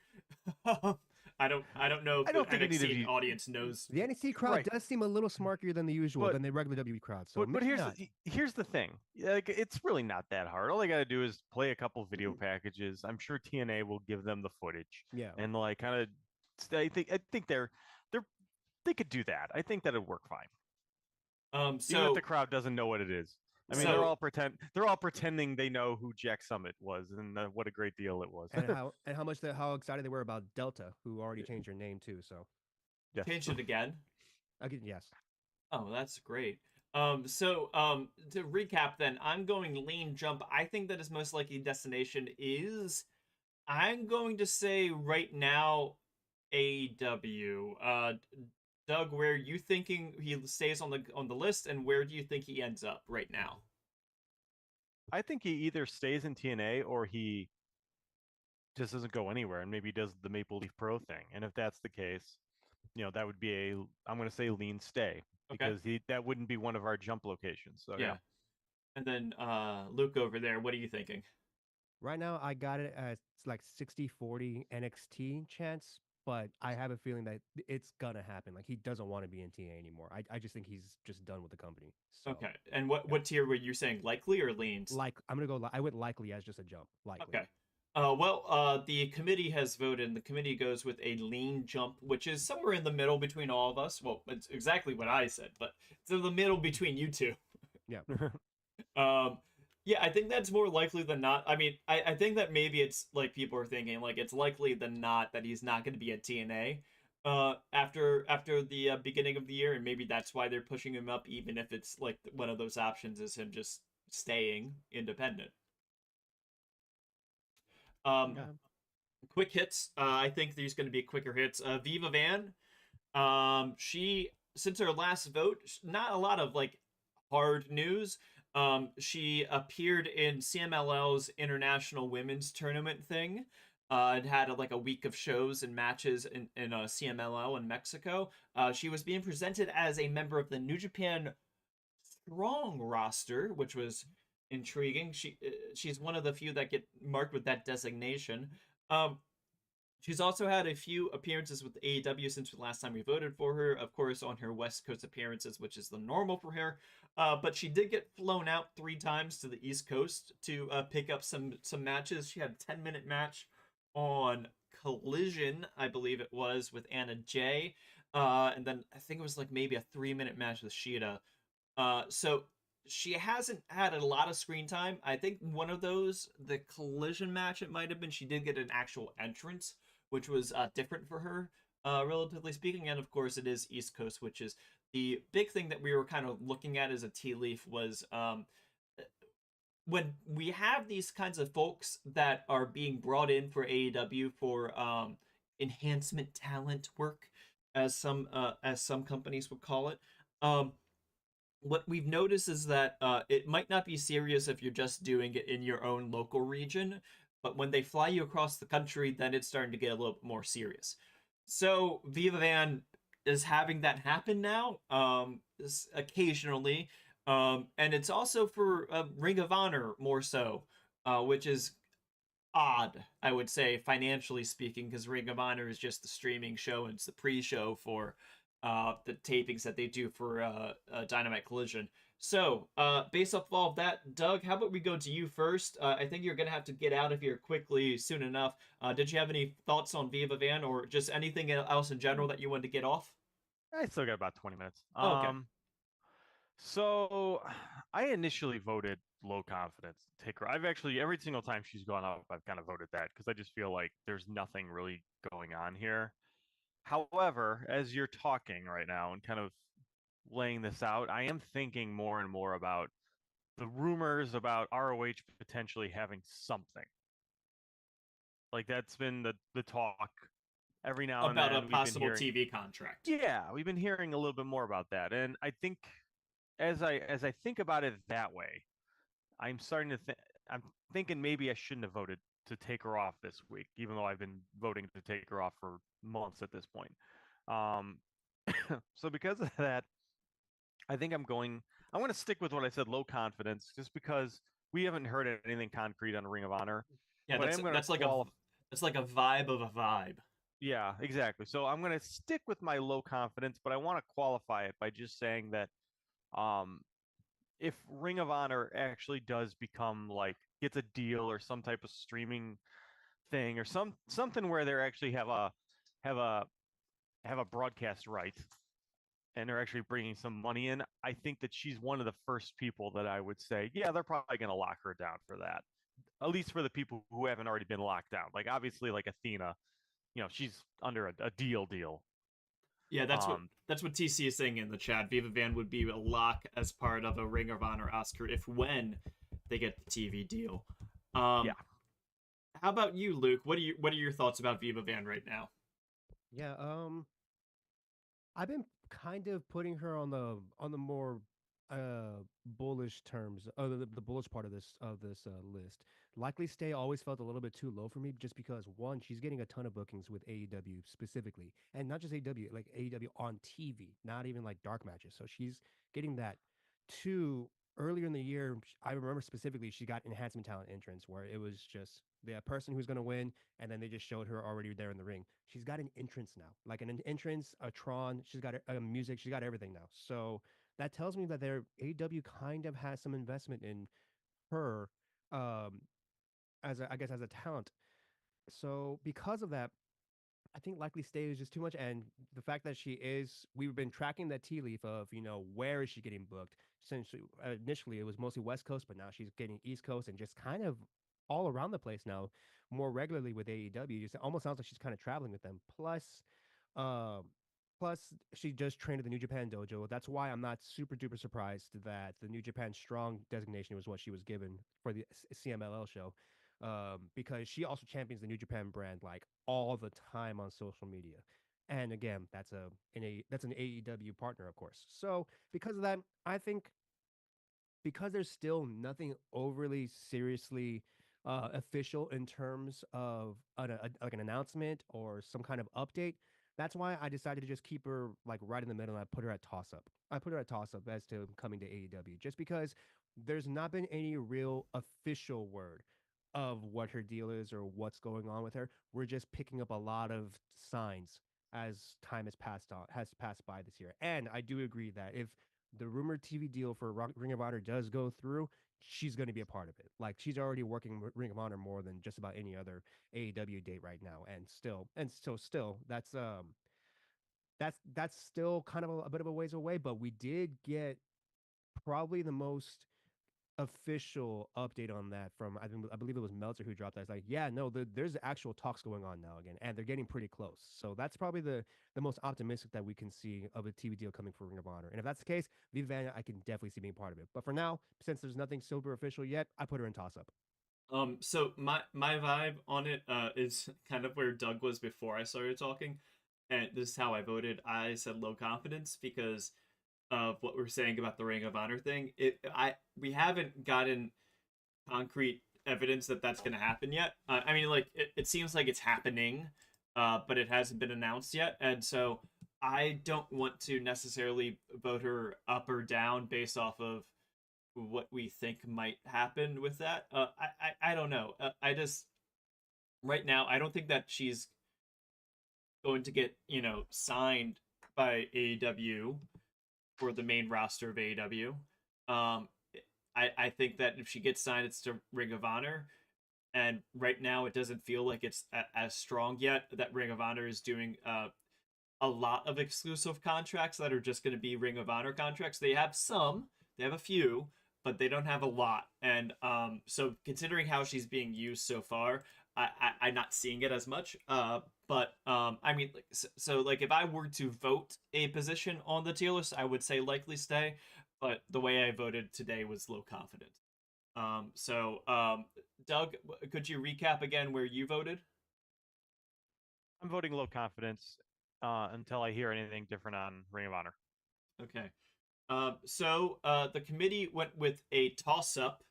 I don't know if the NXT audience knows. The NXT crowd does seem a little smarkier than the usual than the regular WWE crowd. So but here's the thing: like, it's really not that hard. All they got to do is play a couple video packages. I'm sure TNA will give them the footage. Yeah, and like kind of, I think they could do that. I think that'd work fine. So even if the crowd doesn't know what it is. I mean, they're all pretending they know who Jack Summit was and what a great deal it was. and how excited they were about Delta, who already changed their name too. So yes. Changed it again. Yes. Oh, that's great. So to recap, then I'm going lean jump. I think that his most likely destination is. I'm going to say right now, AEW. Doug, where are you thinking he stays on the list, and where do you think he ends up right now? I think he either stays in TNA or he just doesn't go anywhere and maybe does the Maple Leaf Pro thing. And if that's the case, that would be I'm going to say lean stay because that wouldn't be one of our jump locations. So yeah. And then Luke over there, what are you thinking? Right now, I got it as like 60-40 NXT chance, but I have a feeling that it's gonna happen. Like, he doesn't want to be in TNA anymore. I just think he's just done with the company. So, okay. And what tier were you saying? Likely or leans? Like, I'm gonna go. I went likely as just a jump. Likely. Okay. The committee has voted, and the committee goes with a lean jump, which is somewhere in the middle between all of us. Well, it's exactly what I said, but it's in the middle between you two. Yeah. Yeah, I think that's more likely than not. I mean, I think that maybe it's like people are thinking, like, it's likely than not that he's not going to be at TNA after the beginning of the year, and maybe that's why they're pushing him up, even if it's like one of those options is him just staying independent. Quick hits. I think there's going to be quicker hits. Viva Van. She, since her last vote, not a lot of like hard news. She appeared in CMLL's International Women's Tournament thing. It had a week of shows and matches in CMLL in Mexico. She was being presented as a member of the New Japan Strong roster, which was intriguing. She's one of the few that get marked with that designation. She's also had a few appearances with AEW since the last time we voted for her, of course, on her West Coast appearances, which is the normal for her. But she did get flown out 3 times to the East Coast to pick up some matches. She had a 10-minute match on Collision, I believe it was, with Anna Jay. And then I think it was like maybe a 3-minute match with Shida. So she hasn't had a lot of screen time. I think one of those, the Collision match, it might have been, she did get an actual entrance, which was different for her, relatively speaking. And of course, it is East Coast, which is the big thing that we were kind of looking at as a tea leaf was when we have these kinds of folks that are being brought in for AEW for enhancement talent work, as some companies would call it. Um, what we've noticed is that it might not be serious if you're just doing it in your own local region, but when they fly you across the country, then it's starting to get a little bit more serious. So Viva Van is having that happen now, occasionally, and it's also for Ring of Honor more so, which is odd, I would say, financially speaking, because Ring of Honor is just the streaming show and it's the pre-show for the tapings that they do for Dynamite Collision. So, based off of all of that, Doug, how about we go to you first? I think you're gonna have to get out of here quickly soon enough. Did you have any thoughts on Viva Van or just anything else in general that you wanted to get off? I still got about 20 minutes. Oh, okay. So I initially voted low confidence. Take her. I've actually every single time she's gone up, I've kind of voted that because I just feel like there's nothing really going on here. However, as you're talking right now and kind of laying this out, I am thinking more and more about the rumors about ROH potentially having something. Like that's been the talk every now and About a then. We've been possible hearing, TV contract. yeah, we've been hearing a little bit more about that, and I think as I think about it that way, I'm starting to think I'm thinking maybe I shouldn't have voted to take her off this week, even though I've been voting to take her off for months at this point. Um, so because of that, I think I'm going to stick with what I said, low confidence, just because we haven't heard anything concrete on Ring of Honor. Yeah, But I am going to qualify. that's like a vibe of a vibe. Yeah, exactly. So I'm going to stick with my low confidence, but I want to qualify it by just saying that um, if Ring of Honor actually does become like gets a deal or some type of streaming thing or something where they actually have a have a broadcast right and they're actually bringing some money in, I think that she's one of the first people that I would say, yeah, they're probably going to lock her down for that. At least for the people who haven't already been locked down. Like obviously like Athena, she's under a deal. Yeah, Um that's what TC is saying in the chat. Viva Van would be a lock as part of a Ring of Honor Oscar if when they get the TV deal. yeah. How about you, Luke? What are your thoughts about Viva Van right now? Yeah, I've been kind of putting her on the more bullish terms, the bullish part of this list. Likely Stay always felt a little bit too low for me, just because one, she's getting a ton of bookings with AEW specifically, and not just AEW, like AEW on TV, not even like dark matches. So she's getting that. Two, earlier in the year, I remember specifically she got enhancement talent entrance where it was just the person who's going to win, and then they just showed her already there in the ring. She's got an entrance now, like an entrance, a Tron. She's got a music. She's got everything now. So that tells me that their AEW kind of has some investment in her, um, I guess as a talent. So because of that, I think Likely Stay is just too much. And the fact that we've been tracking that tea leaf of, where is she getting booked? Since initially it was mostly West Coast, but now she's getting East Coast and just kind of all around the place now, more regularly with AEW. It almost sounds like she's kind of traveling with them. Um, plus she just trained at the New Japan Dojo. That's why I'm not super duper surprised that the New Japan Strong designation was what she was given for the CMLL show, because she also champions the New Japan brand like all the time on social media. And again, that's an AEW partner, of course. So because of that, I think because there's still nothing overly seriously official in terms of like an announcement or some kind of update. That's why I decided to just keep her like right in the middle. And I put her at toss up. I put her at toss up as to coming to AEW, just because there's not been any real official word of what her deal is or what's going on with her. We're just picking up a lot of signs as time has passed by this year. And I do agree that if the rumored TV deal for Ring of Honor does go through, she's going to be a part of it. Like she's already working with Ring of Honor more than just about any other AEW date right now, and still that's still kind of a bit of a ways away. But we did get probably the most official update on that from I believe it was Meltzer who dropped that. It's like, yeah, no, there's actual talks going on now again, and they're getting pretty close. So that's probably the most optimistic that we can see of a TV deal coming for Ring of Honor. And if that's the case, Viva Vanya, I can definitely see being part of it. But for now, since there's nothing super official yet, I put her in toss up. So my vibe on it is kind of where Doug was before I started talking, and this is how I voted. I said low confidence because of what we're saying about the Ring of Honor thing. We haven't gotten concrete evidence that that's going to happen yet. I mean, like it seems like it's happening, but it hasn't been announced yet, and so I don't want to necessarily vote her up or down based off of what we think might happen with that. I don't know. I just right now I don't think that she's going to get signed by AEW for the main roster of AEW. Um, I think that if she gets signed, it's to Ring of Honor, and right now it doesn't feel like it's as strong yet. That Ring of Honor is doing a lot of exclusive contracts that are just going to be Ring of Honor contracts. They have some, they have a few, but they don't have a lot. And so considering how she's being used so far, I'm not seeing it as much. But I mean, so like if I were to vote a position on the tier list, I would say likely stay. But the way I voted today was low confidence. Doug, could you recap again where you voted? I'm voting low confidence until I hear anything different on Ring of Honor. Okay. The committee went with a toss-up,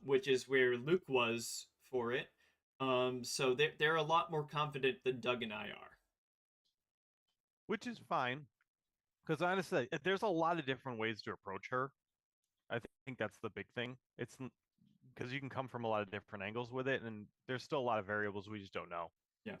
which is where Luke was for it. So they're a lot more confident than Doug and I are. Which is fine. Because honestly, there's a lot of different ways to approach her. I think that's the big thing. It's because you can come from a lot of different angles with it, and there's still a lot of variables we just don't know. Yeah.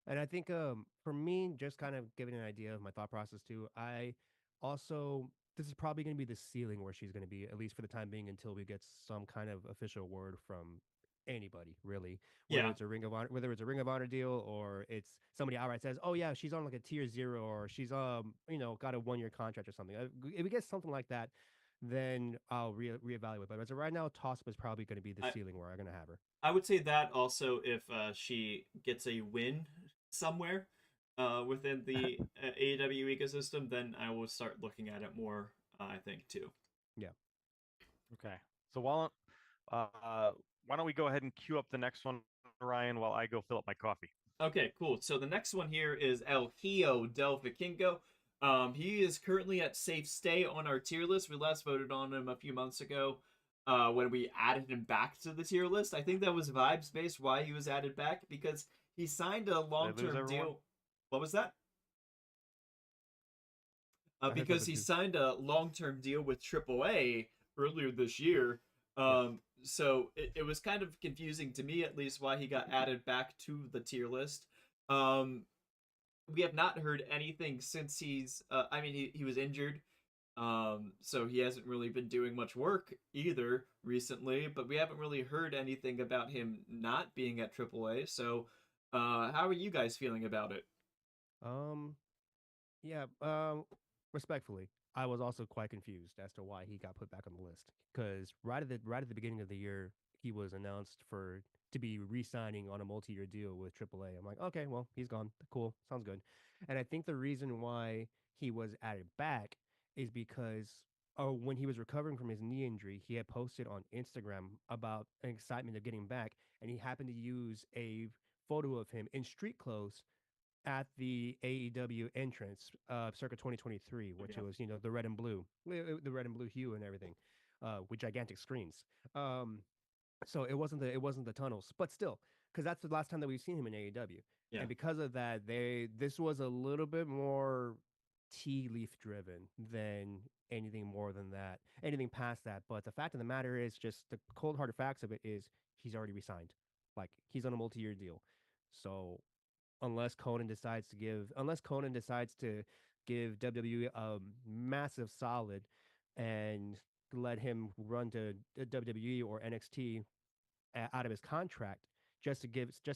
And I think for me, just kind of giving an idea of my thought process too, I also this is probably going to be the ceiling where she's going to be, at least for the time being, until we get some kind of official word from anybody, really. Whether it's a Ring of Honor, whether it's a Ring of Honor deal, or it's somebody outright says, "Oh yeah, she's on like a tier 0, or she's got a 1-year contract or something." If we get something like that, then I'll reevaluate. But as of right now, toss-up is probably going to be the ceiling where I'm going to have her. I would say that also if she gets a win somewhere within the AEW ecosystem, then I will start looking at it more, I think, too. Yeah. Okay. So why don't we go ahead and queue up the next one, Ryan, while I go fill up my coffee? Okay, cool. So the next one here is El Hijo del Vikingo. He is currently at safe stay on our tier list. We last voted on him a few months ago when we added him back to the tier list. I think that was vibes based why he was added back, because he signed a long-term deal. What was that? Because he signed a long-term deal with AAA earlier this year. So it was kind of confusing to me, at least, why he got added back to the tier list. We have not heard anything since he's he was injured, so he hasn't really been doing much work either recently, but we haven't really heard anything about him not being at AAA. So how are you guys feeling about it? Respectfully, I was also quite confused as to why he got put back on the list, because right at the beginning of the year, he was announced to be re-signing on a multi-year deal with AAA. I'm like, okay, well, he's gone. Cool, sounds good. And I think the reason why he was added back is because when he was recovering from his knee injury, he had posted on Instagram about an excitement of getting back, and he happened to use a photo of him in street clothes at the AEW entrance, circa 2023, which was the red and blue, the red and blue hue and everything, with gigantic screens. So it wasn't the tunnels, but still, because that's the last time that we've seen him in AEW, and because of that, this was a little bit more tea leaf driven than anything more than that, anything past that. But the fact of the matter is, just the cold hard facts of it is, he's already resigned, like he's on a multi-year deal, so unless Conan decides to give WWE a massive solid and let him run to WWE or NXT out of his contract just to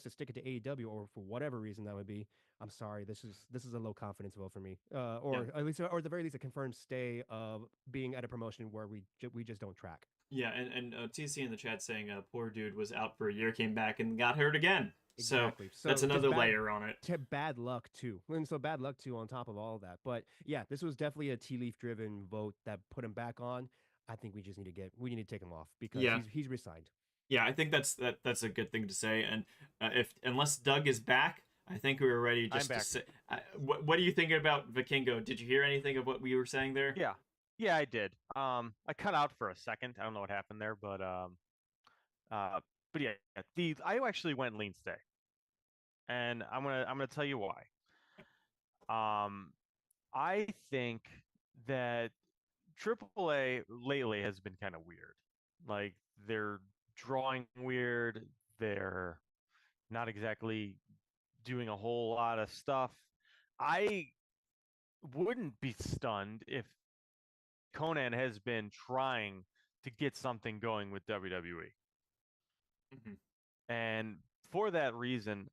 stick it to AEW, or for whatever reason that would be. I'm sorry, this is a low confidence vote for me, at least, or at the very least, a confirmed stay of being at a promotion where we just don't track. Yeah, and TC in the chat saying, poor dude was out for a year, came back and got hurt again. Exactly. So that's another layer on it. Bad luck too. And so bad luck too on top of all of that. But yeah, this was definitely a tea leaf driven vote that put him back on. I think we need to take him off because he's resigned. Yeah, I think that's a good thing to say. And unless Doug is back, I think we were ready just I'm to back. say. What are you thinking about Vikingo? Did you hear anything of what we were saying there? Yeah, I did. I cut out for a second. I don't know what happened there, uh, but yeah, I actually went lean stay, and I'm gonna tell you why. Um, I think that AAA lately has been kind of weird. Like they're drawing weird. They're not exactly doing a whole lot of stuff. I wouldn't be stunned if Conan has been trying to get something going with WWE. Hmm. And for that reason,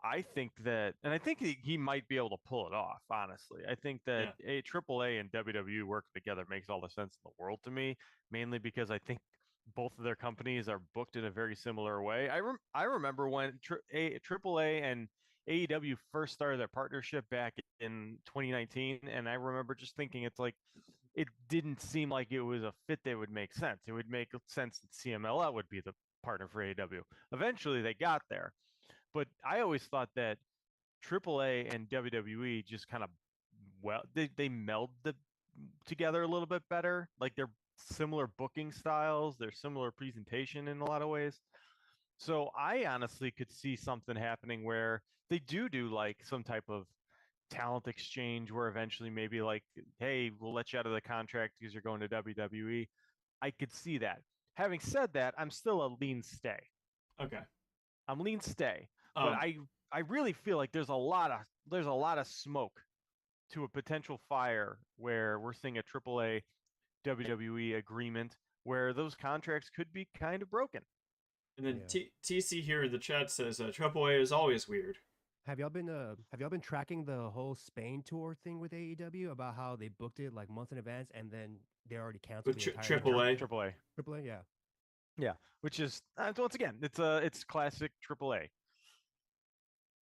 I think that, and I think he might be able to pull it off, honestly. I think that Yeah. AAA and WWE working together makes all the sense in the world to me, mainly because I think both of their companies are booked in a very similar way. I remember when AAA and AEW first started their partnership back in 2019, and I remember just thinking it's like it didn't seem like it was a fit that would make sense. It would make sense that CMLL would be the partner for AEW. Eventually, they got there, but I always thought that AAA and WWE just kind of they meld together a little bit better. Like they're similar booking styles, they're similar presentation in a lot of ways. So I honestly could see something happening where they do like some type of talent exchange where eventually maybe like, hey, we'll let you out of the contract because you're going to WWE. I could see that. Having said that, I'm still a lean stay. Okay. I'm lean stay, but Um, I really feel like there's a lot of smoke to a potential fire where we're seeing a AAA WWE agreement where those contracts could be kind of broken. and then Yeah. TC here in the chat says AAA is always weird. Have y'all been tracking the whole Spain tour thing with AEW about how they booked it like months in advance and then they already canceled With the entire tour? AAA. AAA, AAA, yeah. yeah, which is once again, it's classic AAA.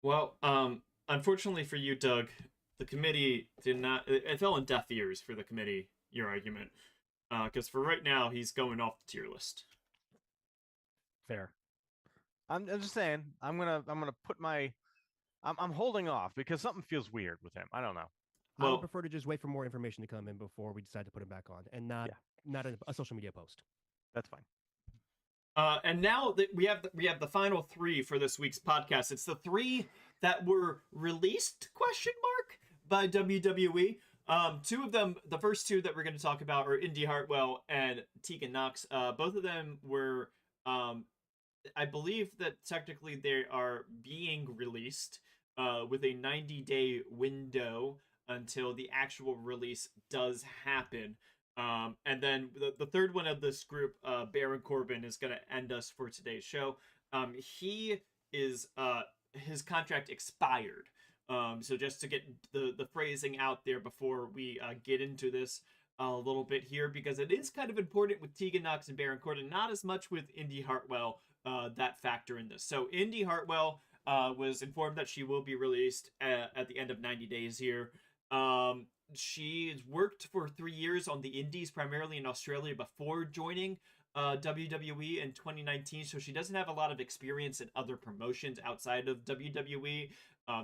Well, unfortunately for you, Doug, the committee did not. It fell on deaf ears for the committee. Your argument, because for right now he's going off the tier list. Fair. I'm just saying I'm gonna put my I'm holding off because something feels weird with him. I don't know. I would Well, prefer to just wait for more information to come in before we decide to put him back on, and not Yeah. a social media post. That's fine. and now that we have the final three for this week's podcast. It's the three that were released question mark by WWE. Two of them, the first two that we're going to talk about are Indi Hartwell and Tegan Nox. Both of them were, I believe that technically they are being released with a 90-day window until the actual release does happen. And then the third one of this group, Baron Corbin, is going to end us for today's show. He is his contract expired. So just to get the phrasing out there before we get into this a little bit here, because it is kind of important with Tegan Nox and Baron Corbin, not as much with Indi Hartwell, that factor in this. So Indi Hartwell was informed that she will be released at the end of 90 days here. She's worked for 3 years on the Indies, primarily in Australia, before joining WWE in 2019. So she doesn't have a lot of experience in other promotions outside of WWE.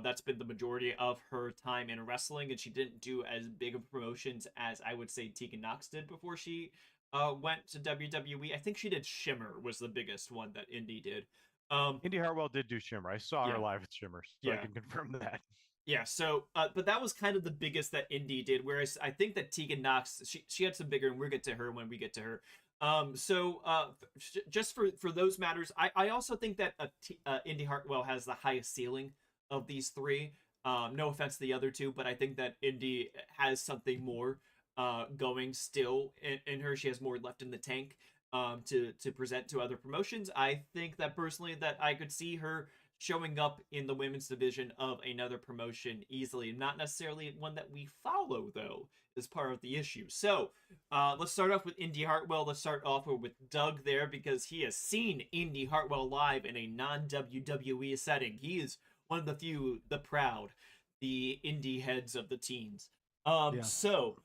That's been the majority of her time in wrestling, and she didn't do as big of promotions as I would say Tegan Nox did before she went to WWE. I think she did Shimmer was the biggest one that Indi did. Indi Hartwell did do Shimmer. I saw her Yeah. live at Shimmer, so I Yeah. can confirm that. Yeah, so but that was kind of the biggest that Indi did, whereas I think that Tegan Nox she had some bigger, and we'll get to her when we get to her. Just for those matters, I also think that Indi Hartwell has the highest ceiling of these three. No offense to the other two, but I think that Indi has something more going still in her. She has more left in the tank to present to other promotions. I think that personally that I could see her showing up in the women's division of another promotion easily. Not necessarily one that we follow, though, is part of the issue. So let's start off with Indi Hartwell. Let's start off with Doug there, because he has seen Indi Hartwell live in a non-WWE setting. He is one of the few, the proud, the indie heads of the teams. Yeah. So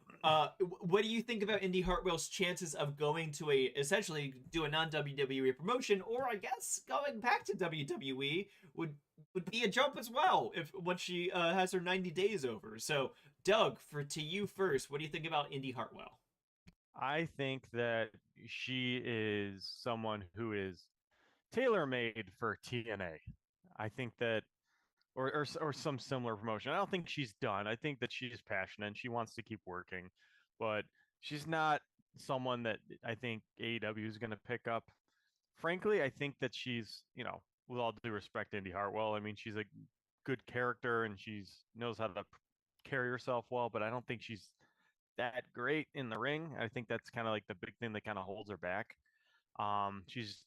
What do you think about Indi Hartwell's chances of going to essentially do a non-WWE promotion, or I guess going back to WWE would be a jump as well if once she has her 90 days over. So, Doug, to you first, what do you think about Indi Hartwell? I think that she is someone who is tailor-made for TNA. I think that or some similar promotion. I don't think she's done. I think that she's passionate and she wants to keep working, but she's not someone that I think AEW is going to pick up. Frankly, I think that she's, with all due respect to Indi Hartwell, I mean, she's a good character and she's knows how to carry herself well, but I don't think she's that great in the ring. I think that's kind of like the big thing that kind of holds her back. She's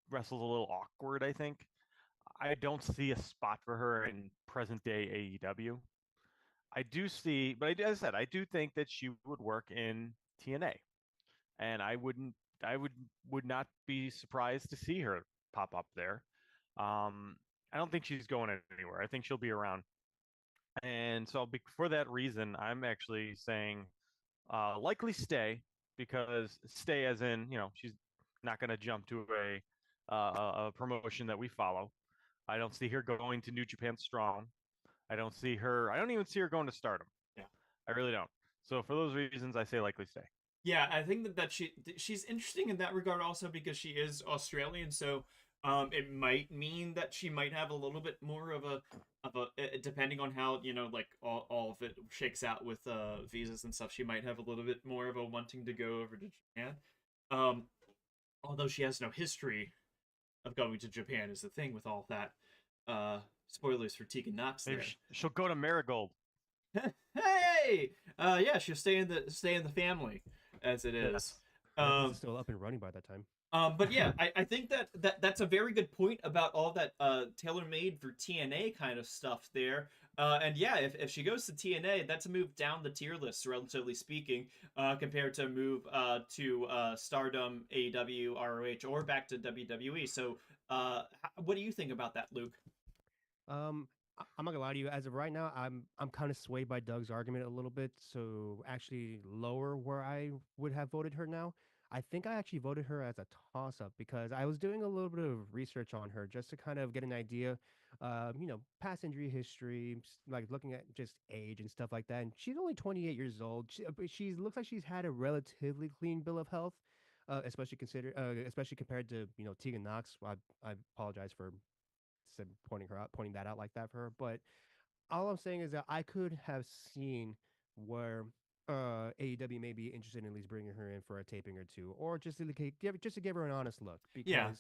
wrestles a little awkward, I think. I don't see a spot for her in present day AEW. I do see, but as I said, I do think that she would work in TNA, and I would not be surprised to see her pop up there. I don't think she's going anywhere. I think she'll be around, and so for that reason, I'm actually saying likely stay because stay as in she's not going to jump to a promotion that we follow. I don't see her going to New Japan Strong. I don't see her. I don't even see her going to Stardom. Yeah, I really don't. So for those reasons, I say likely stay. Yeah, I think that she's interesting in that regard also because she is Australian, so it might mean that she might have a little bit more of a depending on how like all of it shakes out with visas and stuff, she might have a little bit more of a wanting to go over to Japan. Um, although she has no history of going to Japan is the thing with all that. Spoilers for Tegan Nox there. Maybe she'll go to Marigold. Hey, yeah, she'll stay in the family as it is. It's still up and running by that time. But yeah, I think that's a very good point about all that tailor-made for TNA kind of stuff there. And yeah, if she goes to TNA, that's a move down the tier list, relatively speaking, compared to a move to Stardom, AEW, ROH, or back to WWE. So, what do you think about that, Luke? I'm not gonna lie to you. As of right now, I'm kind of swayed by Doug's argument a little bit. So actually, lower where I would have voted her now. I think I actually voted her as a toss-up because I was doing a little bit of research on her just to kind of get an idea, past injury history, like looking at just age and stuff like that. And she's only 28 years old. She looks like she's had a relatively clean bill of health, especially compared to Tegan Nox. I apologize for pointing that out like that for her. But all I'm saying is that I could have seen where AEW may be interested in at least bringing her in for a taping or two, or just to give her an honest look because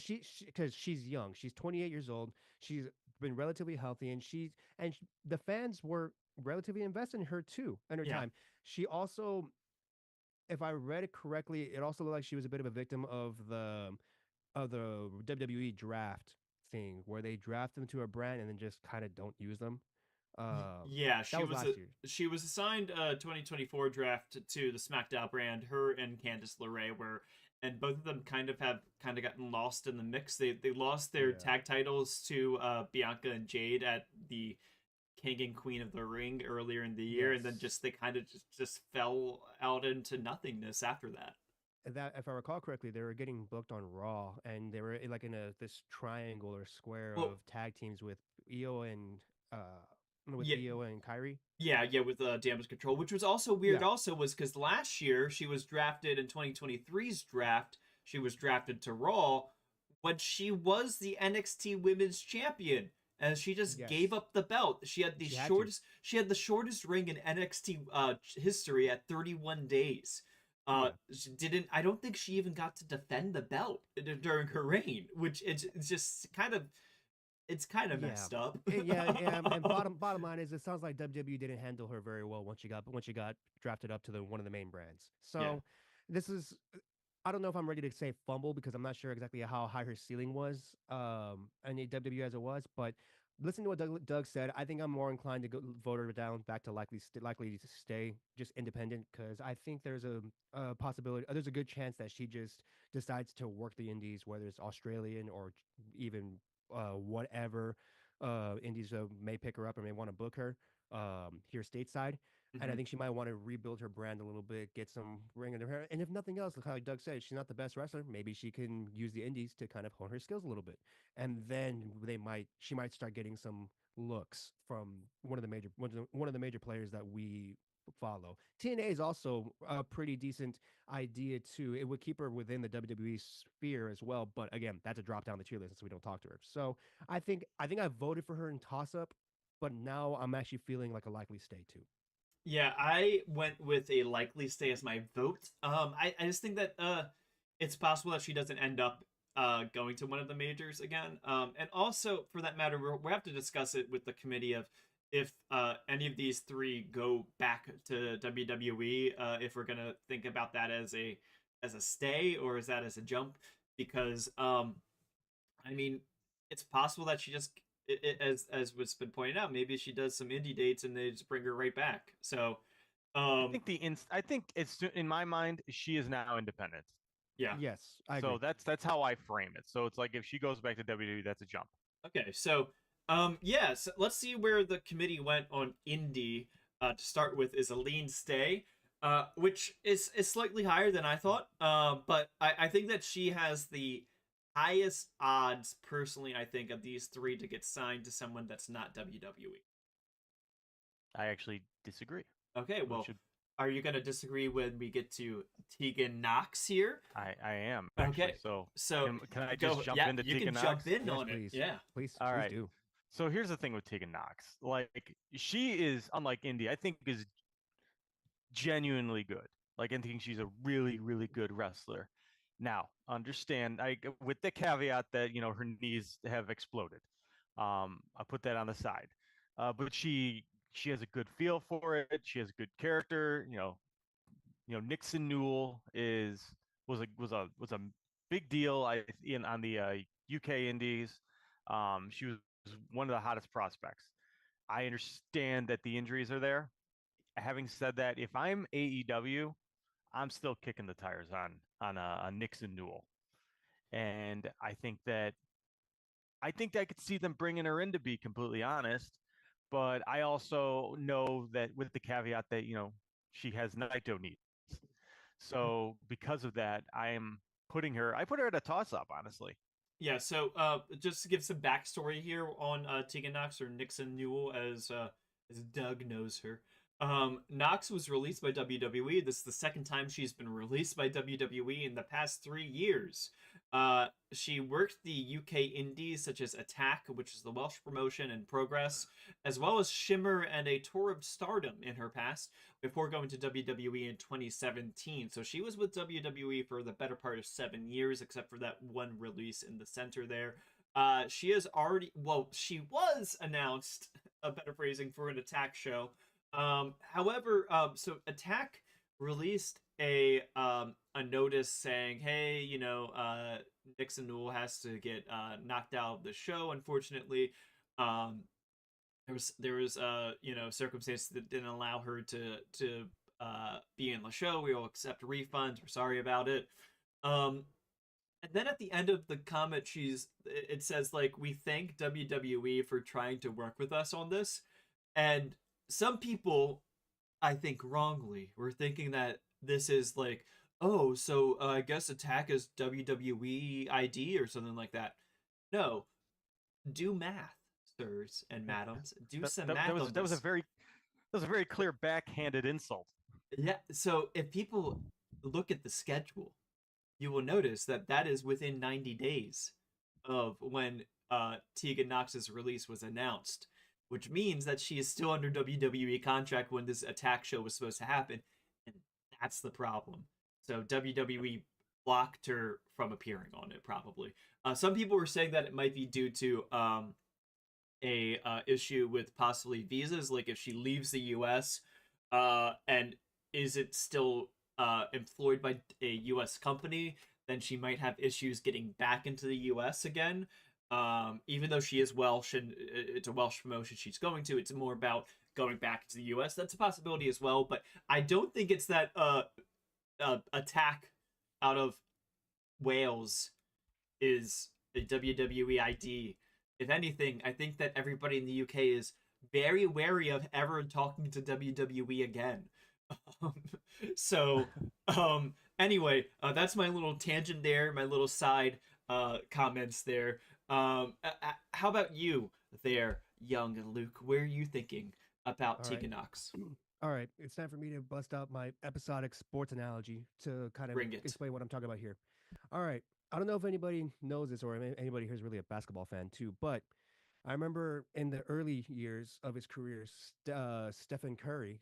she's young. She's 28 years old. She's been relatively healthy, and the fans were relatively invested in her too in her time. She also, if I read it correctly, it also looked like she was a bit of a victim of the WWE draft thing where they draft them to a brand and then just kind of don't use them. Yeah, she was assigned 2024 draft to the SmackDown brand. Her and Candice LeRae and both of them have gotten lost in the mix. They lost their tag titles to Bianca and Jade at the King and Queen of the Ring earlier in the year, and then they kind of just fell out into nothingness after that. That, if I recall correctly, they were getting booked on Raw, and they were like in this triangle or square of tag teams with Io and Io and Kyrie. Yeah, with Damage Control, which was also weird. Also, was because last year she was drafted in 2023's draft. She was drafted to Raw when she was the NXT Women's Champion, and she just gave up the belt. She had She had the shortest reign in NXT history at 31 days. I don't think she even got to defend the belt during her reign, which it's just kind of messed up. And bottom line is, it sounds like WWE didn't handle her very well once she got drafted up to one of the main brands. So this is, I don't know if I'm ready to say fumble because I'm not sure exactly how high her ceiling was in WWE as it was, but listening to what Doug said, I think I'm more inclined to vote her down back to likely to stay just independent, because I think there's a possibility, there's a good chance that she just decides to work the indies, whether it's Australian or even whatever Indies may pick her up or may want to book her here stateside. And I Mhm. think she might want to rebuild her brand a little bit, get some ring in her hair. And if nothing else, like Doug said, she's not the best wrestler. Maybe she can use the indies to kind of hone her skills a little bit. And then she might start getting some looks from one of the major players that we follow. TNA is also a pretty decent idea too. It would keep her within the WWE sphere as well. But again, that's a drop down the tier list, so we don't talk to her. So I think I voted for her in toss up, but now I'm actually feeling like a likely stay too. Yeah, I went with a likely stay as my vote. I just think that it's possible that she doesn't end up going to one of the majors again. And also for that matter, we have to discuss it with the committee of if any of these three go back to WWE. If we're gonna think about that as a stay or is that as a jump? Because I mean, it's possible that she just, as was been pointed out, maybe she does some indie dates and they just bring her right back. So, um, I think it's in my mind she is now independent. yeah. Yes, I agree. So that's how I frame it. So it's like if she goes back to WWE, that's a jump. Okay. So, yeah. So let's see where the committee went on indie. To start with, is a lean stay, which is slightly higher than I thought. But I think that she has the highest odds, personally. I think of these three to get signed to someone that's not WWE. I actually disagree. Okay, well, Should are you going to disagree when we get to Tegan Nox here? I am actually. Okay, so Can I just jump into you Tegan can Nox? jump in Yes, on it. please. Yeah. All All please right. do. So here's the thing with Tegan Nox. Like she is unlike Indy. I think is genuinely good. Like I think she's a really really good wrestler. Now understand I with the caveat that her knees have exploded. I put that on the side. But she has a good feel for it. She has a good character. Nixon Newell was a big deal on the UK Indies. She was one of the hottest prospects. I understand that the injuries are there. Having said that, if I'm AEW, I'm still kicking the tires on Nixon Newell, and I think that I could see them bringing her in, to be completely honest. But I also know that with the caveat that she has Naito needs. So because of that, I put her at a toss up, honestly. Yeah, so just to give some backstory here on Tegan Nox, or Nixon Newell, as Doug knows her. Nox was released by WWE. This is the second time she's been released by WWE in the past 3 years. She worked the UK indies such as Attack, which is the Welsh promotion, and Progress, as well as Shimmer and a Tour of Stardom in her past, before going to WWE in 2017. So she was with WWE for the better part of 7 years, except for that one release in the center there. She she was announced, a better phrasing, for an Attack show. However, so Attack released a notice saying, hey, Nixon Newell has to get knocked out of the show, unfortunately. There was circumstances that didn't allow her to be in the show. We will accept refunds. We're sorry about it. And then at the end of the comment, it says, like, we thank WWE for trying to work with us on this. And some people, I think wrongly, were thinking that this is like, oh, so I guess Attack is WWE ID or something like that. No, do math, sirs and madams. Do some math on this. That was a very clear backhanded insult. Yeah, so if people look at the schedule, you will notice that that is within 90 days of when Tegan Nox's release was announced, which means that she is still under WWE contract when this Attack show was supposed to happen, and that's the problem. So WWE blocked her from appearing on it, probably. Some people were saying that it might be due to a issue with possibly visas, like if she leaves the U.S. And is it still employed by a U.S. company, then she might have issues getting back into the U.S. again. Even though she is Welsh and it's a Welsh promotion she's going to, it's more about going back to the U.S. That's a possibility as well, but I don't think it's that Attack out of Wales is a WWE ID. if anything, I think that everybody in the UK is very wary of ever talking to WWE again. Um, so, anyway, that's my little tangent there, my little side comments there. How about you there, young Luke? Where are you thinking about All right. Tegan Nox? All right, it's time for me to bust out my episodic sports analogy to kind of Bring it. explain what I'm talking about here. All right, I don't know if anybody knows this or anybody here is really a basketball fan too, but I remember in the early years of his career, Stephen Curry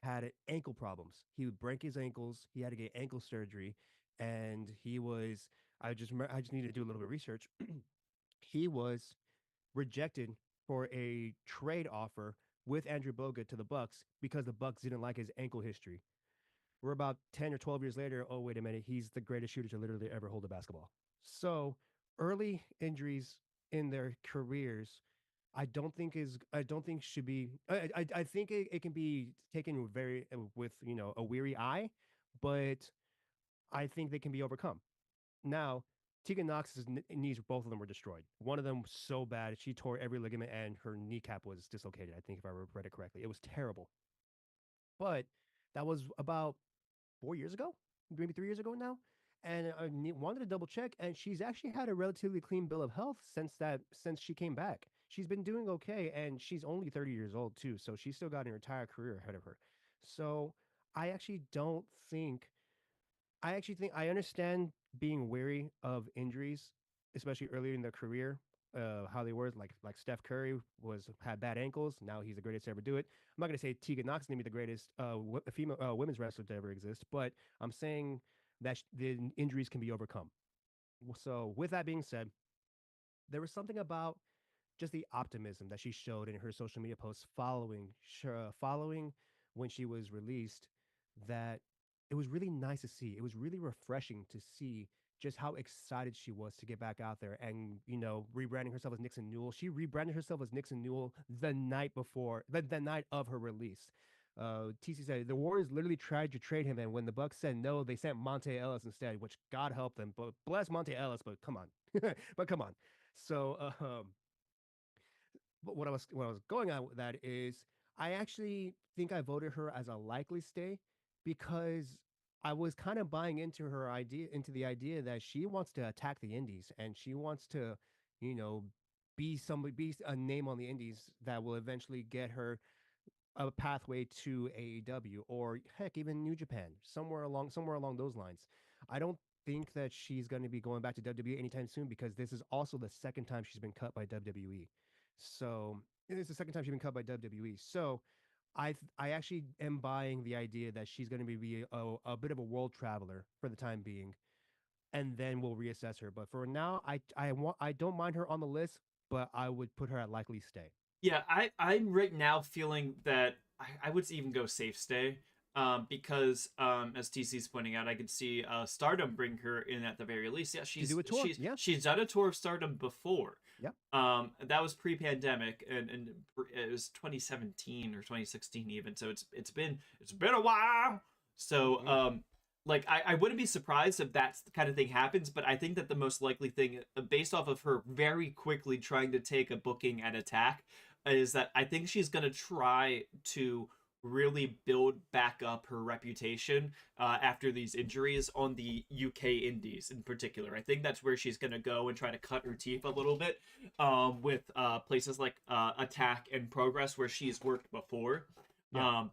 had ankle problems. He would break his ankles. He had to get ankle surgery, and he was. I just needed to do a little bit of research. He was rejected for a trade offer with Andrew Bogut to the Bucks because the Bucks didn't like his ankle history. We're about 10 or 12 years later. Oh, wait a minute. He's the greatest shooter to literally ever hold a basketball. So early injuries in their careers, I don't think should be, I think it can be taken very, with, a weary eye, but I think they can be overcome. Now, Tegan Knox's knees, both of them were destroyed. One of them was so bad, she tore every ligament and her kneecap was dislocated, I think, if I read it correctly. It was terrible. But that was about 4 years ago, maybe 3 years ago now. And I wanted to double check, and she's actually had a relatively clean bill of health since she came back. She's been doing okay, and she's only 30 years old too, so she's still got an entire career ahead of her. So I actually don't think I actually think I understand being wary of injuries, especially earlier in their career. How they were like Steph Curry had bad ankles. Now he's the greatest to ever do it. I'm not gonna say Tegan Nox is gonna be the greatest female women's wrestler to ever exist, but I'm saying that the injuries can be overcome. So with that being said, there was something about just the optimism that she showed in her social media posts following when she was released, that it was really nice to see. It was really refreshing to see just how excited she was to get back out there and, rebranding herself as Nixon Newell. She rebranded herself as Nixon Newell the night before, the night of her release. TC said the Warriors literally tried to trade him, and when the Bucks said no, they sent Monte Ellis instead, which God help them. But bless Monte Ellis, but come on, but come on. So, but what I was going on with that is I actually think I voted her as a likely stay because I was kind of buying into the idea that she wants to attack the indies and she wants to, you know, be a name on the indies that will eventually get her a pathway to AEW or heck even New Japan, somewhere along those lines. I don't think that she's going to be going back to WWE anytime soon because this is also the second time she's been cut by WWE. So it's the second time she's been cut by WWE. So I actually am buying the idea that she's going to be a bit of a world traveler for the time being, and then we'll reassess her. But for now, I don't mind her on the list, but I would put her at likely stay. Yeah, I'm right now feeling that I would even go safe stay. Because as TC's pointing out, I could see Stardom bring her in at the very least. Yeah, To do a tour, yeah. she's done a tour of Stardom before. Yep. That was pre-pandemic, and it was 2017 or 2016 even. So it's been a while. So like I wouldn't be surprised if that's the kind of thing happens, but I think that the most likely thing, based off of her very quickly trying to take a booking at Attack, is that I think she's gonna try to really build back up her reputation after these injuries on the UK indies in particular. I think that's where she's going to go and try to cut her teeth a little bit with places like Attack and Progress where she's worked before. Yeah.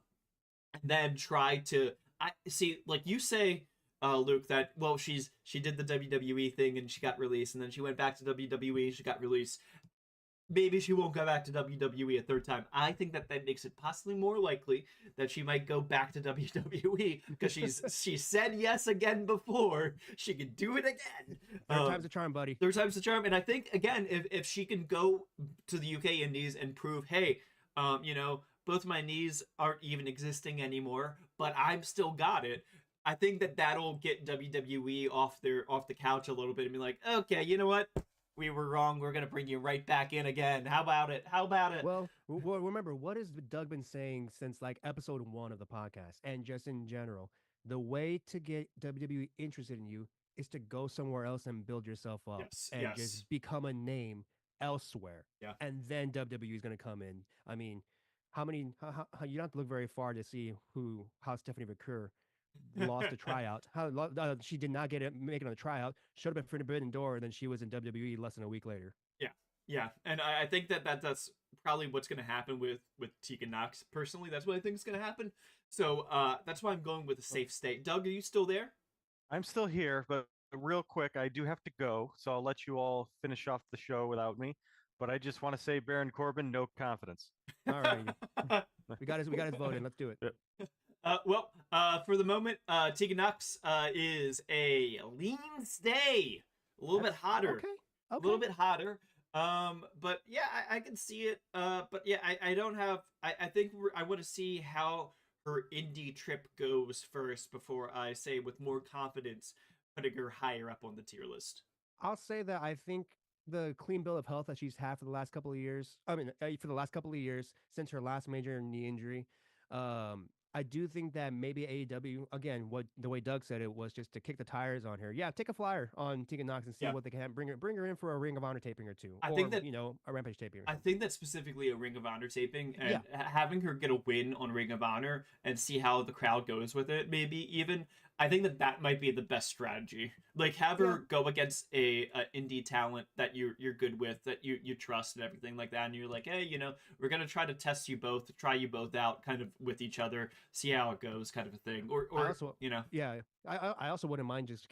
And then try to I see, like you say, Luke, that well she did the WWE thing and she got released, and then she went back to WWE, she got released. Maybe she won't go back to WWE a third time. I think that makes it possibly more likely that she might go back to WWE because she said yes again before. She can do it again. Third time's a charm, buddy. Third time's a charm. And I think, again, if she can go to the UK Indies and prove, hey, both my knees aren't even existing anymore, but I've still got it. I think that that'll get WWE off the couch a little bit and be like, okay, you know what? We were wrong. We're going to bring you right back in again. How about it? Well, remember, what has Doug been saying since like episode 1 of the podcast and just in general? The way to get WWE interested in you is to go somewhere else and build yourself up Yes, and yes. just become a name elsewhere. Yeah. And then WWE is going to come in. I mean, how many? You don't have to look very far to see how Stephanie McCure lost a tryout. She did not make it on the tryout. Showed up at Forbidden Door, and then she was in WWE less than a week later. Yeah, yeah, and I think that's probably what's going to happen with Tegan Nox. Personally, that's what I think is going to happen. So that's why I'm going with a safe state. Doug, are you still there? I'm still here, but real quick, I do have to go, so I'll let you all finish off the show without me. But I just want to say, Baron Corbin, no confidence. All right, we got his vote in. Let's do it. For the moment, Tegan Nox is a lean stay, a little bit hotter, Okay. a little bit hotter. But yeah, I can see it. But yeah, I don't have. I think I want to see how her indie trip goes first before I say with more confidence putting her higher up on the tier list. I'll say that I think the clean bill of health that she's had for the last couple of years. I mean, for the last couple of years since her last major knee injury. I do think that maybe AEW, again, what the way Doug said it was just to kick the tires on her. Yeah, take a flyer on Tegan Nox and see what they can bring her in for a Ring of Honor taping or two. I think that a Rampage taping. I think that specifically a Ring of Honor taping and having her get a win on Ring of Honor and see how the crowd goes with it. Maybe even I think that might be the best strategy. Like have her go against a indie talent that you're good with, that you trust and everything like that, and you're like, hey, we're gonna try to test you both, try you both out, kind of with each other, see how it goes, kind of a thing. Or also, I also wouldn't mind just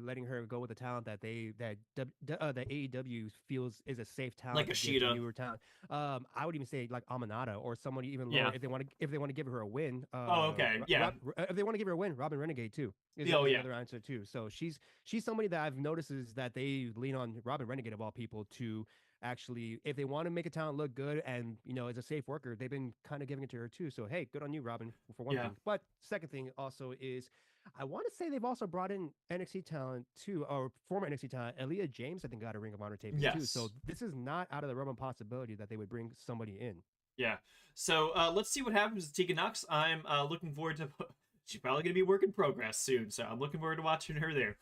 letting her go with the talent that AEW feels is a safe talent, like a Sheeta, newer talent. I would even say like Amanada or somebody even lower if they want to give her a win. If they want to give her a win, Robin Renegade too. Is another answer too. So she's somebody that I've noticed is that they lean on Robin Renegade of all people to actually, if they want to make a talent look good and as a safe worker, they've been kind of giving it to her too. So hey, good on you, Robin, for one thing. But second thing also is I want to say they've also brought in NXT talent too, or former NXT talent. Aaliyah James, I think, got a Ring of Honor taping too. So this is not out of the realm of possibility that they would bring somebody in. Yeah. So let's see what happens with Tegan Nox. I'm looking forward to. She's probably going to be work in progress soon, so I'm looking forward to watching her there.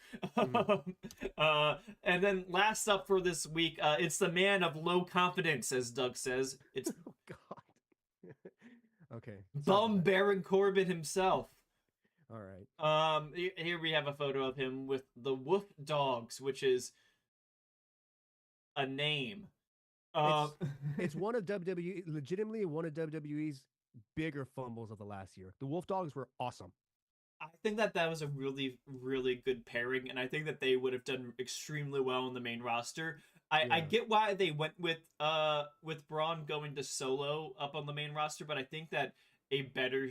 And then last up for this week, it's the man of low confidence, as Doug says. It's oh God. Okay. Bum Baron Corbin himself. All right. Here we have a photo of him with the Wolf Dogs, which is a name. It's one of legitimately one of WWE's bigger fumbles of the last year. The Wolf Dogs were awesome. I think that was a really, really good pairing, and I think that they would have done extremely well on the main roster. I get why they went with Braun going to solo up on the main roster, but I think that a better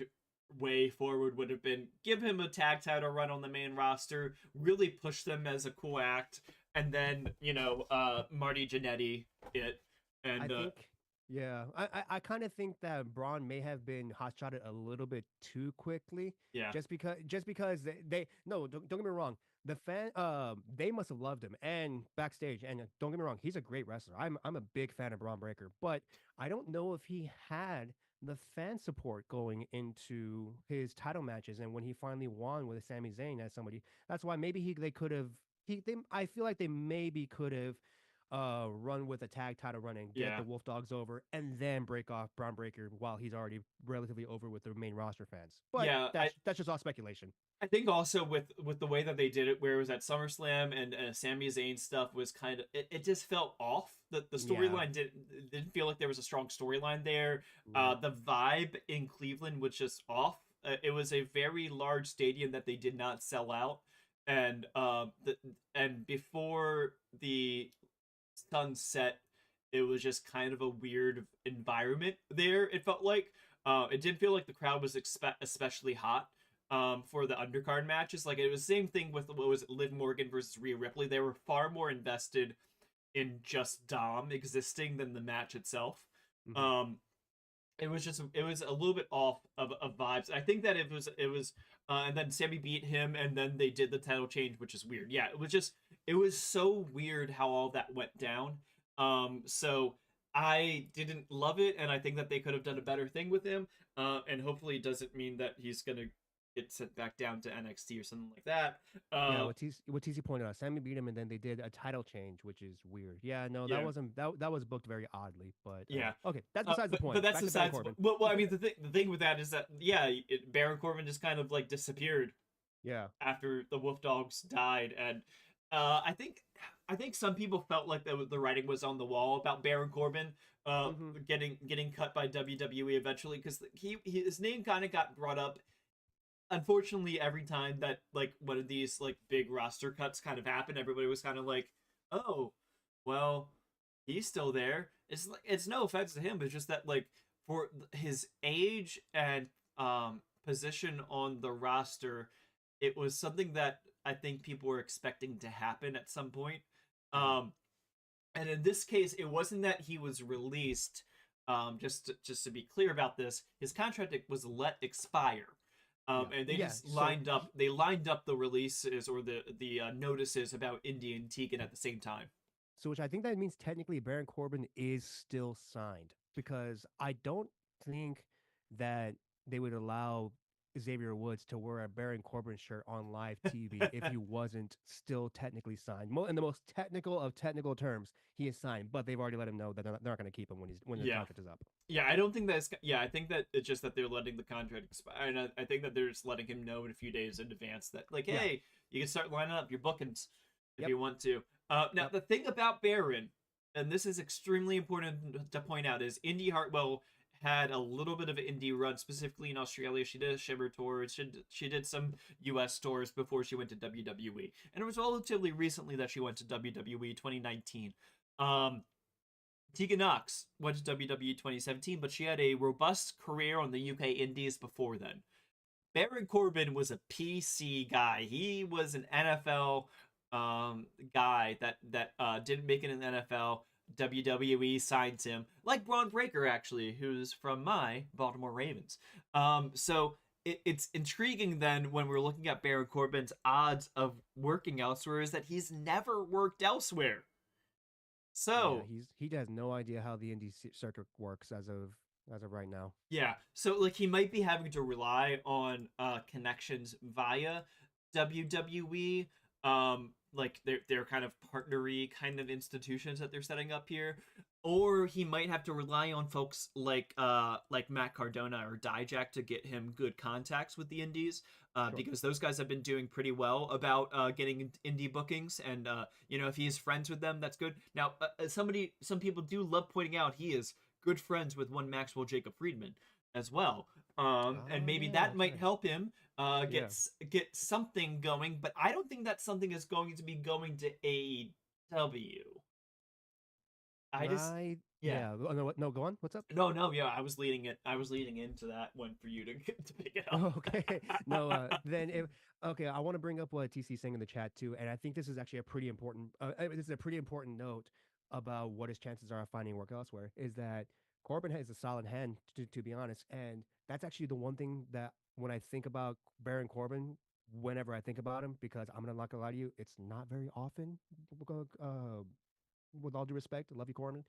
way forward would have been give him a tag title run on the main roster, really push them as a cool act, and then Marty Jannetty it. And I think I kind of think that Braun may have been hot-shotted a little bit too quickly. Yeah. Just because they don't get me wrong. The fan they must have loved him and backstage, and don't get me wrong, he's a great wrestler. I'm a big fan of Braun Breaker, but I don't know if he had the fan support going into his title matches and when he finally won with Sami Zayn as somebody. That's why maybe I feel like they maybe could have run with a tag title run and get the Wolf Dogs over and then break off Braun Breaker while he's already relatively over with the main roster fans. But that's just all speculation. I think also with the way that they did it, where it was at SummerSlam and Sami Zayn stuff was kind of it just felt off. The storyline didn't feel like there was a strong storyline there. The vibe in Cleveland was just off. It was a very large stadium that they did not sell out, and before the sunset, it was just kind of a weird environment there. It felt like it didn't feel like the crowd was especially hot for the undercard matches. Like it was the same thing with what was it, Liv Morgan versus Rhea Ripley. They were far more invested in just Dom existing than the match itself. It was a little bit off of vibes. I think that it was and then Sammy beat him and then they did the title change, which is weird. Yeah, it was so weird how all that went down. So I didn't love it, and I think that they could have done a better thing with him. And hopefully it doesn't mean that he's gonna get sent back down to NXT or something like that. Yeah, what TC pointed out, Sammy beat him, and then they did a title change, which is weird. Yeah, no, that Yeah. wasn't that was booked very oddly, but Yeah. okay, that's besides the point. But that's Back to Baron besides. Corbin. Well, I mean, the thing with that is that Baron Corbin just kind of like disappeared Yeah, after the Wolf Dogs died, and I think some people felt like the writing was on the wall about Baron Corbin getting cut by WWE eventually, because his name kind of got brought up. Unfortunately, every time that like one of these like big roster cuts kind of happened, everybody was kind of like, oh, well, he's still there. It's no offense to him, but it's just that like for his age and position on the roster, it was something that I think people were expecting to happen at some point. And in this case, it wasn't that he was released. Just to be clear about this, his contract was let expire. And they just lined up. They lined up the releases or the notices about Indi and Tegan at the same time. So, which I think that means technically Baron Corbin is still signed, because I don't think that they would allow Xavier Woods to wear a Baron Corbin shirt on live TV if he wasn't still technically signed. In the most technical of technical terms, he is signed, but they've already let him know that they're not going to keep him when the contract is up. Yeah, I don't think that's. Yeah, I think that it's just that they're letting the contract expire, and I think that they're just letting him know in a few days in advance that, like, hey, you can start lining up your bookings if you want to. Now, the thing about Baron, and this is extremely important to point out, is Indi Hartwell had a little bit of an indie run, specifically in Australia. She did a Shimmer tour. She did some US tours before she went to WWE, and it was relatively recently that she went to WWE 2019. Tegan Nox went to WWE 2017, but she had a robust career on the UK Indies before then. Baron Corbin was a PC guy. He was an NFL guy that didn't make it in the NFL. WWE signed him, like Braun Breaker, actually, who's from my Baltimore Ravens. So it's intriguing then when we're looking at Baron Corbin's odds of working elsewhere is that he's never worked elsewhere. So he has no idea how the indie circuit works as of right now. Yeah, so like he might be having to rely on connections via WWE. Like they're kind of partnery kind of institutions that they're setting up here, or he might have to rely on folks like Matt Cardona or Dijak to get him good contacts with the indies, because those guys have been doing pretty well about getting indie bookings, and if he's friends with them, that's good. Now, some people do love pointing out he is good friends with one Maxwell Jacob Friedman as well, and maybe that might help him get something going, but I don't think that something is going to be going to AEW. No, go on. What's up? No, I was leading into that one for you to pick it up. Okay. I want to bring up what TC's saying in the chat too, and I think this is actually a pretty important note about what his chances are of finding work elsewhere. Is that Corbin has a solid hand, to be honest, and that's actually the one thing that when I think about Baron Corbin, whenever I think about him, because I'm not gonna lie to you, it's not very often. With all due respect, I love you, Corbin.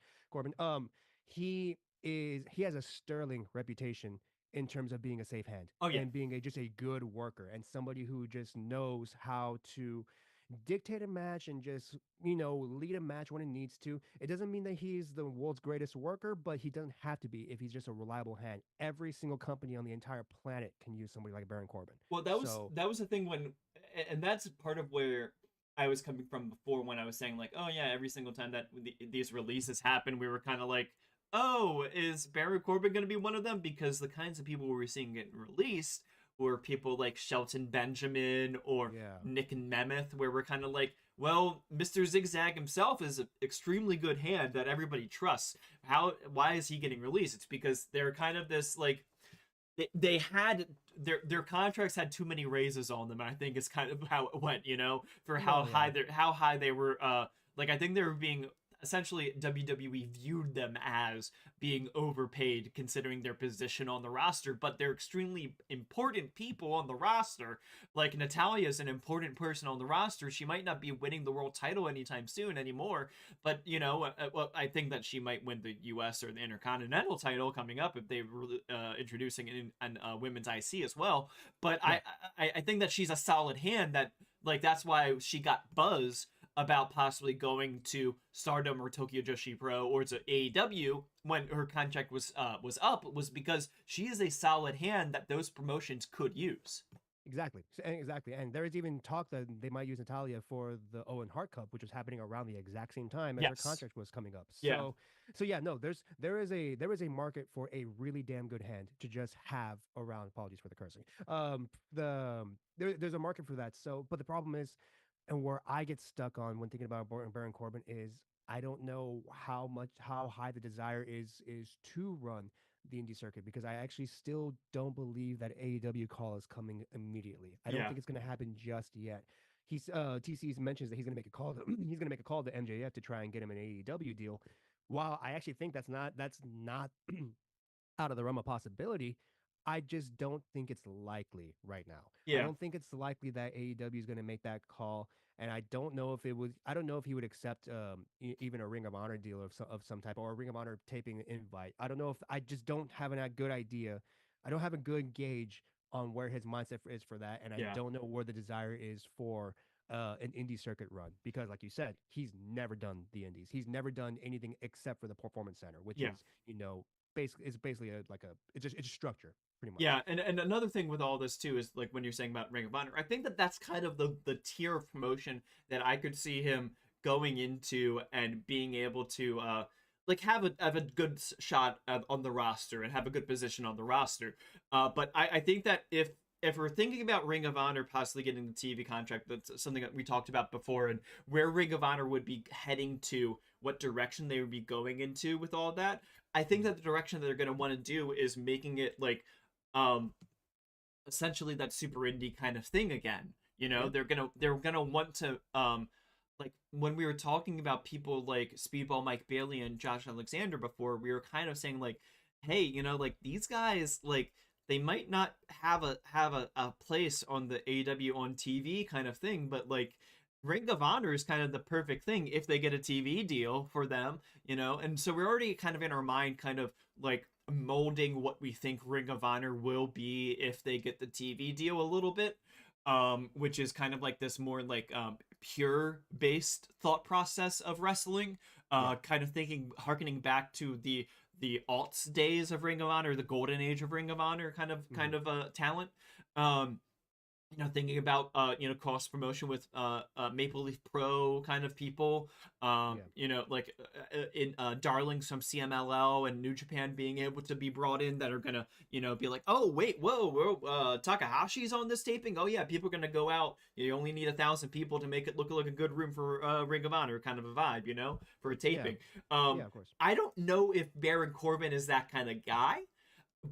He has a sterling reputation in terms of being a safe hand and being just a good worker and somebody who just knows how to dictate a match and just lead a match when it needs to. It doesn't mean that he's the world's greatest worker, but he doesn't have to be if he's just a reliable hand. Every single company on the entire planet can use somebody like Baron Corbin. Well, that was the thing and that's part of where I was coming from before, when I was saying like, oh yeah, every single time that these releases happen, we were kind of like, oh, is Baron Corbin going to be one of them? Because the kinds of people we were seeing getting released were people like Shelton Benjamin or Nick and Nemeth, where we're kind of like, well, Mr. Zigzag himself is an extremely good hand that everybody trusts. Why is he getting released? It's because they're kind of this like, they had their contracts had too many raises on them, and I think it's kind of how it went, for how high they were. Like I think they were being essentially WWE viewed them as being overpaid considering their position on the roster, but they're extremely important people on the roster. Like Natalia's an important person on the roster. She might not be winning the world title anytime soon anymore, but well, I think that she might win the US or the Intercontinental title coming up if they were introducing a women's IC as well. But Yeah. I think that she's a solid hand, that like that's why she got buzz about possibly going to Stardom or Tokyo Joshi Pro or to AEW when her contract was up, was because she is a solid hand that those promotions could use. Exactly. Exactly. And there is even talk that they might use Natalia for the Owen Hart Cup, which was happening around the exact same time as her Yes. contract was coming up. Yeah. So yeah, no, there is a market for a really damn good hand to just have around. Apologies for the cursing. There's a market for that. So, but the problem is, and where I get stuck on when thinking about Baron Corbin is I don't know how high the desire is to run the indie circuit, because I actually still don't believe that AEW call is coming immediately. I don't Yeah. think it's going to happen just yet. TC mentions that he's going to make a call to he's going to make a call to MJF to try and get him an AEW deal. While I actually think that's not out of the realm of possibility, I just don't think it's likely right now. I Yeah. don't think it's likely that AEW is going to make that call, and I don't know if it was. I don't know if he would accept even a Ring of Honor deal of some type, or a Ring of Honor taping invite. I don't know if I just don't have a good idea. I don't have a good gauge on where his mindset is for that, and I Yeah. don't know where the desire is for an indie circuit run, because, like you said, he's never done the indies. He's never done anything except for the Performance Center, which Yeah. is basically it's a structure pretty much. Yeah, and another thing with all this too is like when you're saying about Ring of Honor, I think that that's kind of the tier of promotion that I could see him going into and being able to like have a good shot on the roster and have a good position on the roster. But I think that if we're thinking about Ring of Honor possibly getting the TV contract, that's something that we talked about before, and where Ring of Honor would be heading to, what direction they would be going into with all that. I think that the direction that they're going to want to do is making it like essentially that super indie kind of thing again. Yeah. They're gonna want to like when we were talking about people like Speedball Mike Bailey and Josh Alexander before, we were kind of saying like, hey, like these guys, like they might not have a place on the AEW on TV kind of thing, but like Ring of Honor is kind of the perfect thing if they get a TV deal for them, and so we're already kind of in our mind kind of like molding what we think Ring of Honor will be if they get the TV deal a little bit, which is kind of like this more like pure based thought process of wrestling, kind of harkening back to the aughts days of Ring of Honor, the golden age of Ring of Honor kind of talent. Thinking about cross promotion with Maple Leaf Pro kind of people, like in darlings from CMLL and New Japan being able to be brought in that are gonna be like, oh wait, whoa, Takahashi's on this taping. Oh yeah, people are gonna go out. You only need 1,000 people to make it look like a good room for Ring of Honor kind of a vibe, for a taping. Yeah, of course. I don't know if Baron Corbin is that kind of guy.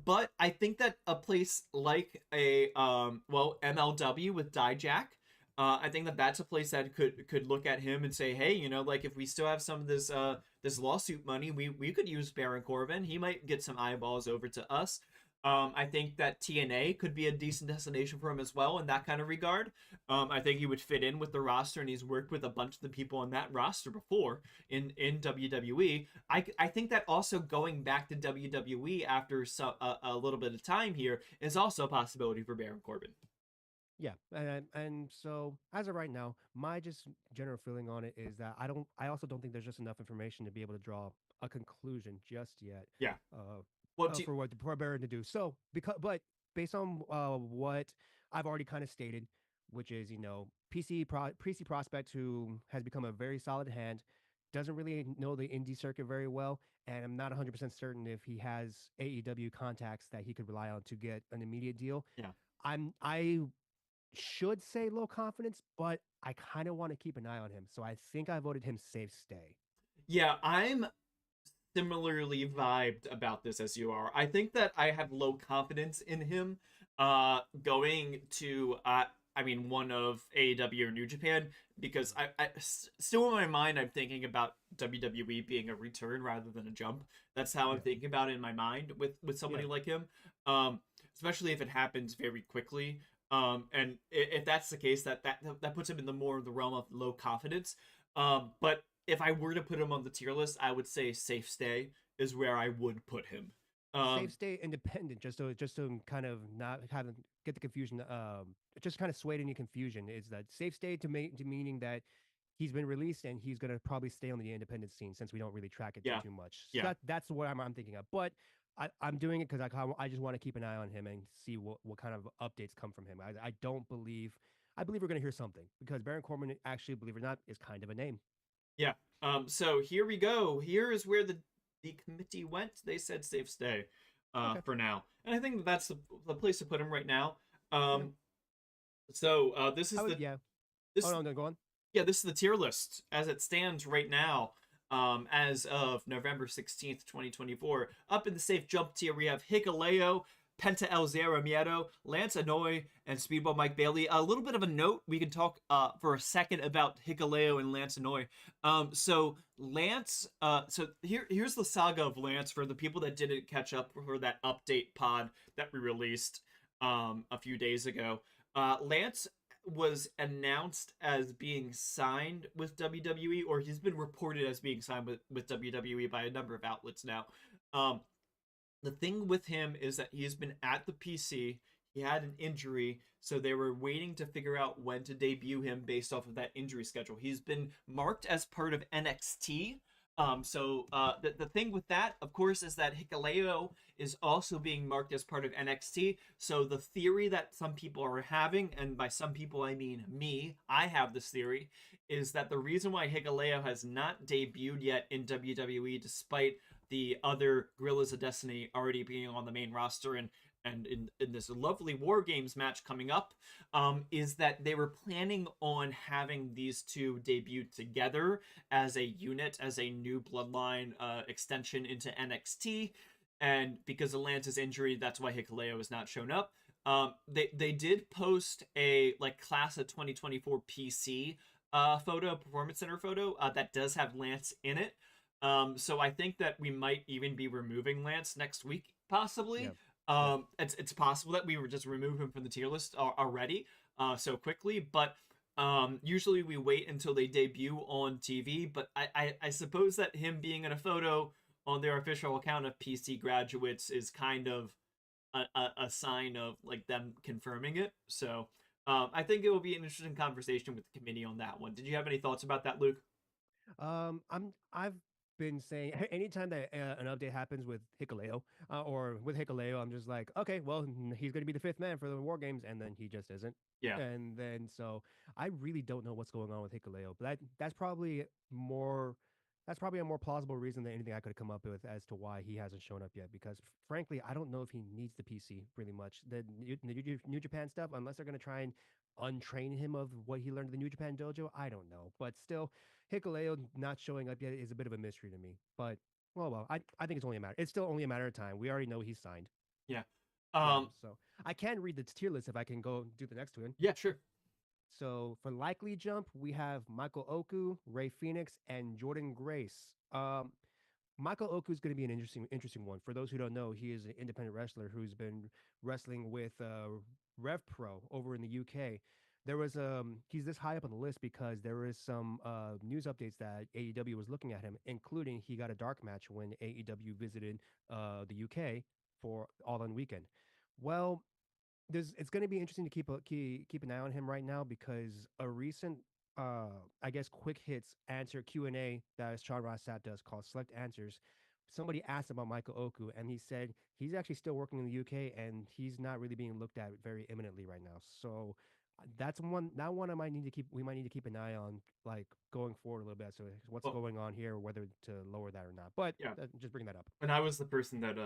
But I think that a place like a MLW with Dijak, I think that that's a place that could look at him and say, hey, like if we still have some of this lawsuit money, we could use Baron Corbin. He might get some eyeballs over to us. I think that TNA could be a decent destination for him as well in that kind of regard. I think he would fit in with the roster, and he's worked with a bunch of the people on that roster before in WWE. I think that also going back to WWE after a little bit of time here is also a possibility for Baron Corbin. Yeah, and so as of right now, my just general feeling on it is that I also don't think there's just enough information to be able to draw a conclusion just yet. Yeah. For Baron to do. So but based on what I've already kind of stated, which is PC prospect who has become a very solid hand, doesn't really know the indie circuit very well, and I'm not 100% certain if he has AEW contacts that he could rely on to get an immediate deal. Yeah. I should say low confidence, but I kind of want to keep an eye on him. So I think I voted him safe stay. Yeah, I'm similarly vibed about this as you are. I think that I have low confidence in him going to one of AEW or New Japan, because still in my mind I'm thinking about WWE being a return rather than a jump. That's how I'm thinking about it in my mind with somebody like him, especially if it happens very quickly. And if that's the case, that puts him in the realm of low confidence. But if I were to put him on the tier list, I would say Safe Stay is where I would put him. Safe Stay Independent, just to kind of not have get the confusion, just kind of swayed any confusion, is that Safe Stay to meaning that he's been released and he's gonna probably stay on the independent scene since we don't really track it too much. So that's what I'm thinking of. But I'm doing it because I just want to keep an eye on him and see what kind of updates come from him. I don't believe I believe we're gonna hear something because Baron Corbin, actually, believe it or not, is kind of a name. Yeah. So here we go. Here is where the committee went. They said Safe Stay for now. And I think that's the place to put him right now. So this is This, oh, no, go on. Yeah, this is the tier list as it stands right now. As of November 16th, 2024. Up in the safe jump tier, we have Hikuleo, Penta El Zero Miedo, Lance Anoy, and Speedball Mike Bailey. A little bit of a note, we can talk for a second about Hikuleo and Lance Anoy. So Lance, here's the saga of Lance for the people that didn't catch up for that update pod that we released a few days ago. Lance was announced as being signed with WWE, or he's been reported as being signed with WWE by a number of outlets now. The thing with him is that he's been at the PC. He had an injury, so they were waiting to figure out when to debut him based off of that injury schedule. He's been marked as part of NXT. The thing with that, of course, is that Hikuleo is also being marked as part of NXT. So the theory that some people are having, and by some people I mean me, I have this theory, is that the reason why Hikuleo has not debuted yet in WWE, despite the other Guerrillas of Destiny already being on the main roster and in this lovely War Games match coming up, is that they were planning on having these two debut together as a unit, as a new Bloodline extension into NXT. And because of Lance's injury, that's why Hikuleo has not shown up. They did post a class of 2024 PC photo, Performance Center photo, that does have Lance in it. So I think that we might even be removing Lance next week, possibly. It's possible that we would just remove him from the tier list already so quickly, but usually we wait until they debut on TV. But I suppose that him being in a photo on their official account of PC Graduates is kind of a sign of them confirming it. So I think it will be an interesting conversation with the committee on that one. Did you have any thoughts about that, Luke? I've been saying anytime that an update happens with Hikuleo or with Hikuleo, I'm just like, okay, well, he's going to be the fifth man for the War Games, and then he just isn't. Yeah. And then so I really don't know what's going on with Hikuleo, but that's probably a more plausible reason than anything I could have come up with as to why he hasn't shown up yet. Because frankly, I don't know if he needs the PC really much. The New Japan stuff, unless they're going to try and untrain him of what he learned in the New Japan dojo, I don't know. But still, Hikuleo not showing up yet is a bit of a mystery to me. But well, I think it's still only a matter of time. We already know he's signed. Yeah. So I can read the tier list if I can go do the next one. Yeah, sure. So for likely jump, we have Michael Oku, Ray Phoenix, and Jordan Grace. Michael Oku is going to be an interesting one. For those who don't know, he is an independent wrestler who's been wrestling with Rev Pro over in the UK. There was he's this high up on the list because there is some news updates that AEW was looking at him, including he got a dark match when AEW visited the UK for All In Weekend. Well, it's going to be interesting to keep an eye on him right now because a recent I guess quick hits answer Q&A that Sean Ross Sapp does called Select Answers. Somebody asked about Michael Oku, and he said he's actually still working in the UK, and he's not really being looked at very imminently right now. So that's one. That one we might need to keep an eye on, going forward a little bit. So what's going on here, whether to lower that or not. But just bring that up. And I was the person that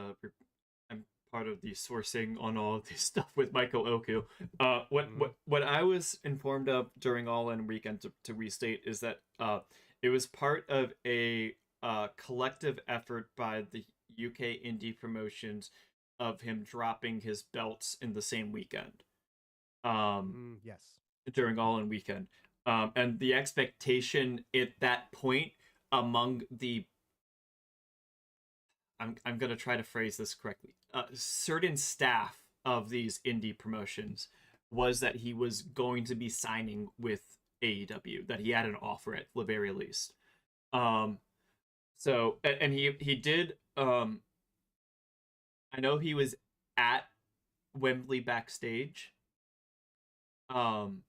I'm part of the sourcing on all of this stuff with Michael Oku. What I was informed of during All In Weekend, to restate, is that it was part of a collective effort by the UK indie promotions of him dropping his belts in the same weekend. Yes. during All In Weekend. And the expectation at that point among the I'm gonna try to phrase this correctly. Certain staff of these indie promotions was that he was going to be signing with AEW, that he had an offer at the very least. Um, and he did. I know he was at Wembley backstage. And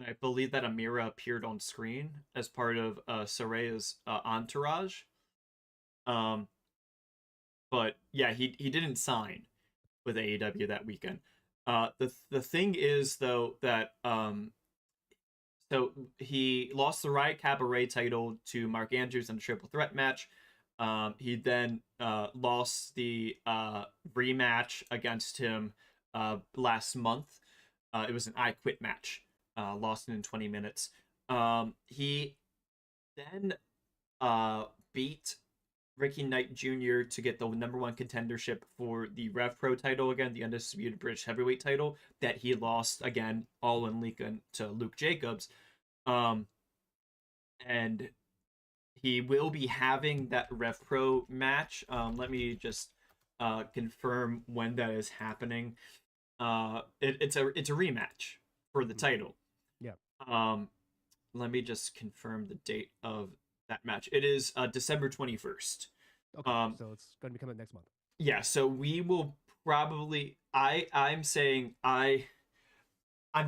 I believe that Amira appeared on screen as part of Soraya's entourage. But yeah, he didn't sign with AEW that weekend. The thing is though that so he lost the Riot Cabaret title to Mark Andrews in a triple threat match. He then lost the rematch against him last month. It was an I Quit match. Lost it in 20 minutes. He then beat Ricky Knight Jr. to get the number one contendership for the Rev Pro title again, the undisputed British heavyweight title that he lost again, all in Lincoln to Luke Jacobs. And he will be having that Rev Pro match. Let me just confirm when that is happening. It's a rematch for the title. Yeah. Let me just confirm the date of that match. It is December 21st. Okay. So it's going to be coming next month. Yeah. So we will probably. I'm saying I'm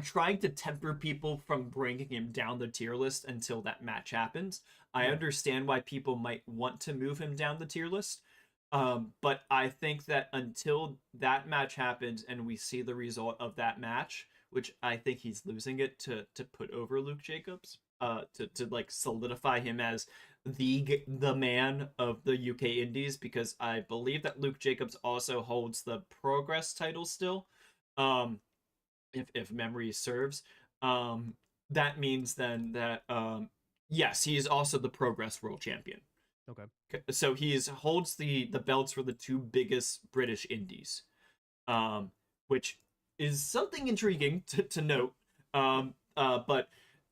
trying to temper people from bringing him down the tier list until that match happens. I understand why people might want to move him down the tier list. But I think that until that match happens and we see the result of that match, which I think he's losing it to put over Luke Jacobs, to like solidify him as the man of the UK Indies, because I believe that Luke Jacobs also holds the Progress title still. If memory serves. That means then that yes, he is also the Progress World Champion. Okay. So he holds the belts for the two biggest British indies, which is something intriguing to note. But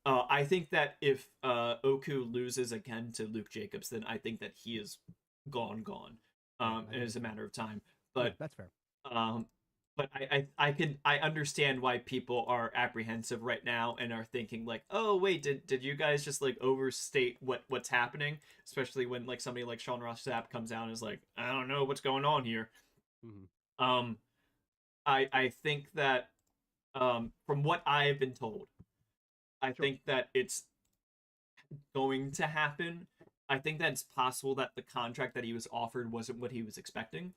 I think that if Oku loses again to Luke Jacobs, then I think that he is gone. It is a matter of time. But yeah, that's fair. But I understand why people are apprehensive right now and are thinking like, oh wait, did you guys just like overstate what's happening? Especially when like somebody like Sean Ross Sapp comes out and is like, I don't know what's going on here. Mm-hmm. I think that from what I have been told, I think that it's going to happen. I think that it's possible that the contract that he was offered wasn't what he was expecting.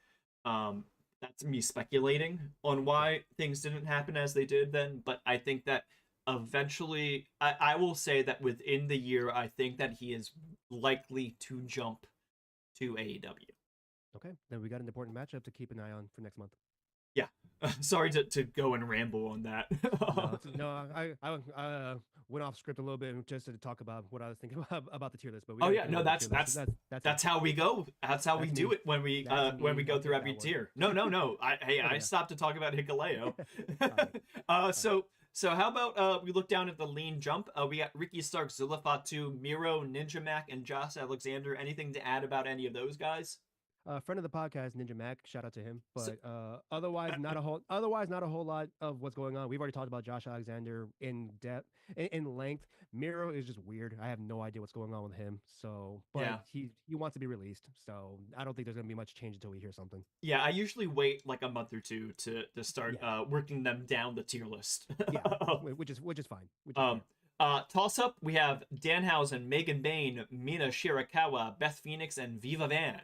That's me speculating on why things didn't happen as they did then, but I think that eventually, I will say that within the year, I think that he is likely to jump to AEW. Okay, then we got an important matchup to keep an eye on for next month. Yeah, sorry to go and ramble on that. I went off script a little bit just to talk about what I was thinking about the tier list. But oh yeah, no, that's how we go. That's how we do it when we go through every tier. No. I stopped to talk about Hikuleo. So how about we look down at the lean jump? We got Ricky Starks, Zilla Fatu, Miro, Ninja Mac, and Josh Alexander. Anything to add about any of those guys? Friend of the podcast, Ninja Mac, shout out to him. But otherwise, not a whole lot of what's going on. We've already talked about Josh Alexander in depth, in length. Miro is just weird. I have no idea what's going on with him. So, but yeah. he wants to be released. So I don't think there's gonna be much change until we hear something. Yeah, I usually wait like a month or two to start working them down the tier list. Yeah, which is fine. Toss up. We have Danhausen, Megan Bain, Mina Shirakawa, Beth Phoenix, and Viva Van.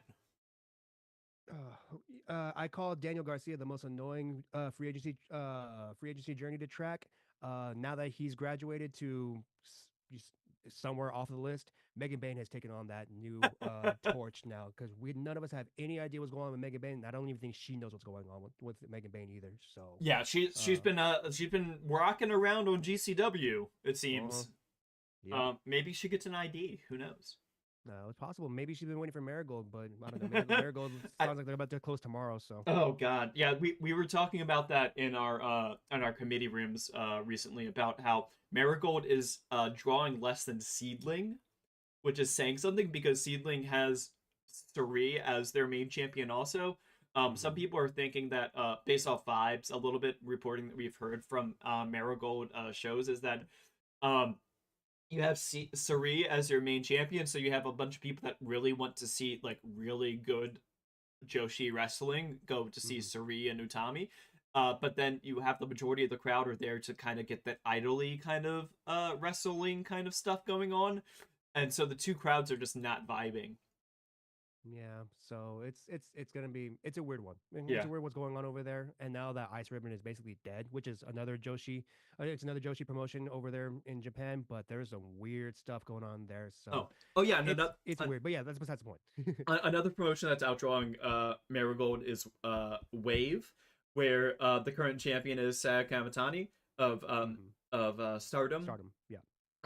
I call Daniel Garcia the most annoying free agency journey to track. Now that he's graduated to somewhere off the list, Megan Bain has taken on that new torch now, because none of us have any idea what's going on with Megan Bain. I don't even think she knows what's going on with Megan Bain either. So yeah, she's been rocking around on GCW. It seems. Maybe she gets an ID. Who knows? No, it's possible. Maybe she's been waiting for Marigold, but I don't know. Marigold sounds like they're about to close tomorrow. So Oh God, yeah, we were talking about that in our committee rooms recently about how Marigold is drawing less than Seedling, which is saying something because Seedling has Suri as their main champion also. Some people are thinking that based off vibes, a little bit reporting that we've heard from Marigold shows is that um you have Suri as your main champion, so you have a bunch of people that really want to see like really good Joshi wrestling go to see Suri and Utami. But then you have the majority of the crowd are there to kind of get that idly kind of wrestling kind of stuff going on. And so the two crowds are just not vibing. yeah, so it's gonna be it's a weird one. It's Yeah. a weird what's going on over there. And now that Ice Ribbon is basically dead, which is another Joshi, it's another Joshi promotion over there in Japan. But there's some weird stuff going on there. So Oh yeah, no, it's weird. But yeah, that's besides the point. another promotion that's outdrawing Marigold is Wave, where the current champion is Saya Kamatani of Stardom. Stardom, yeah.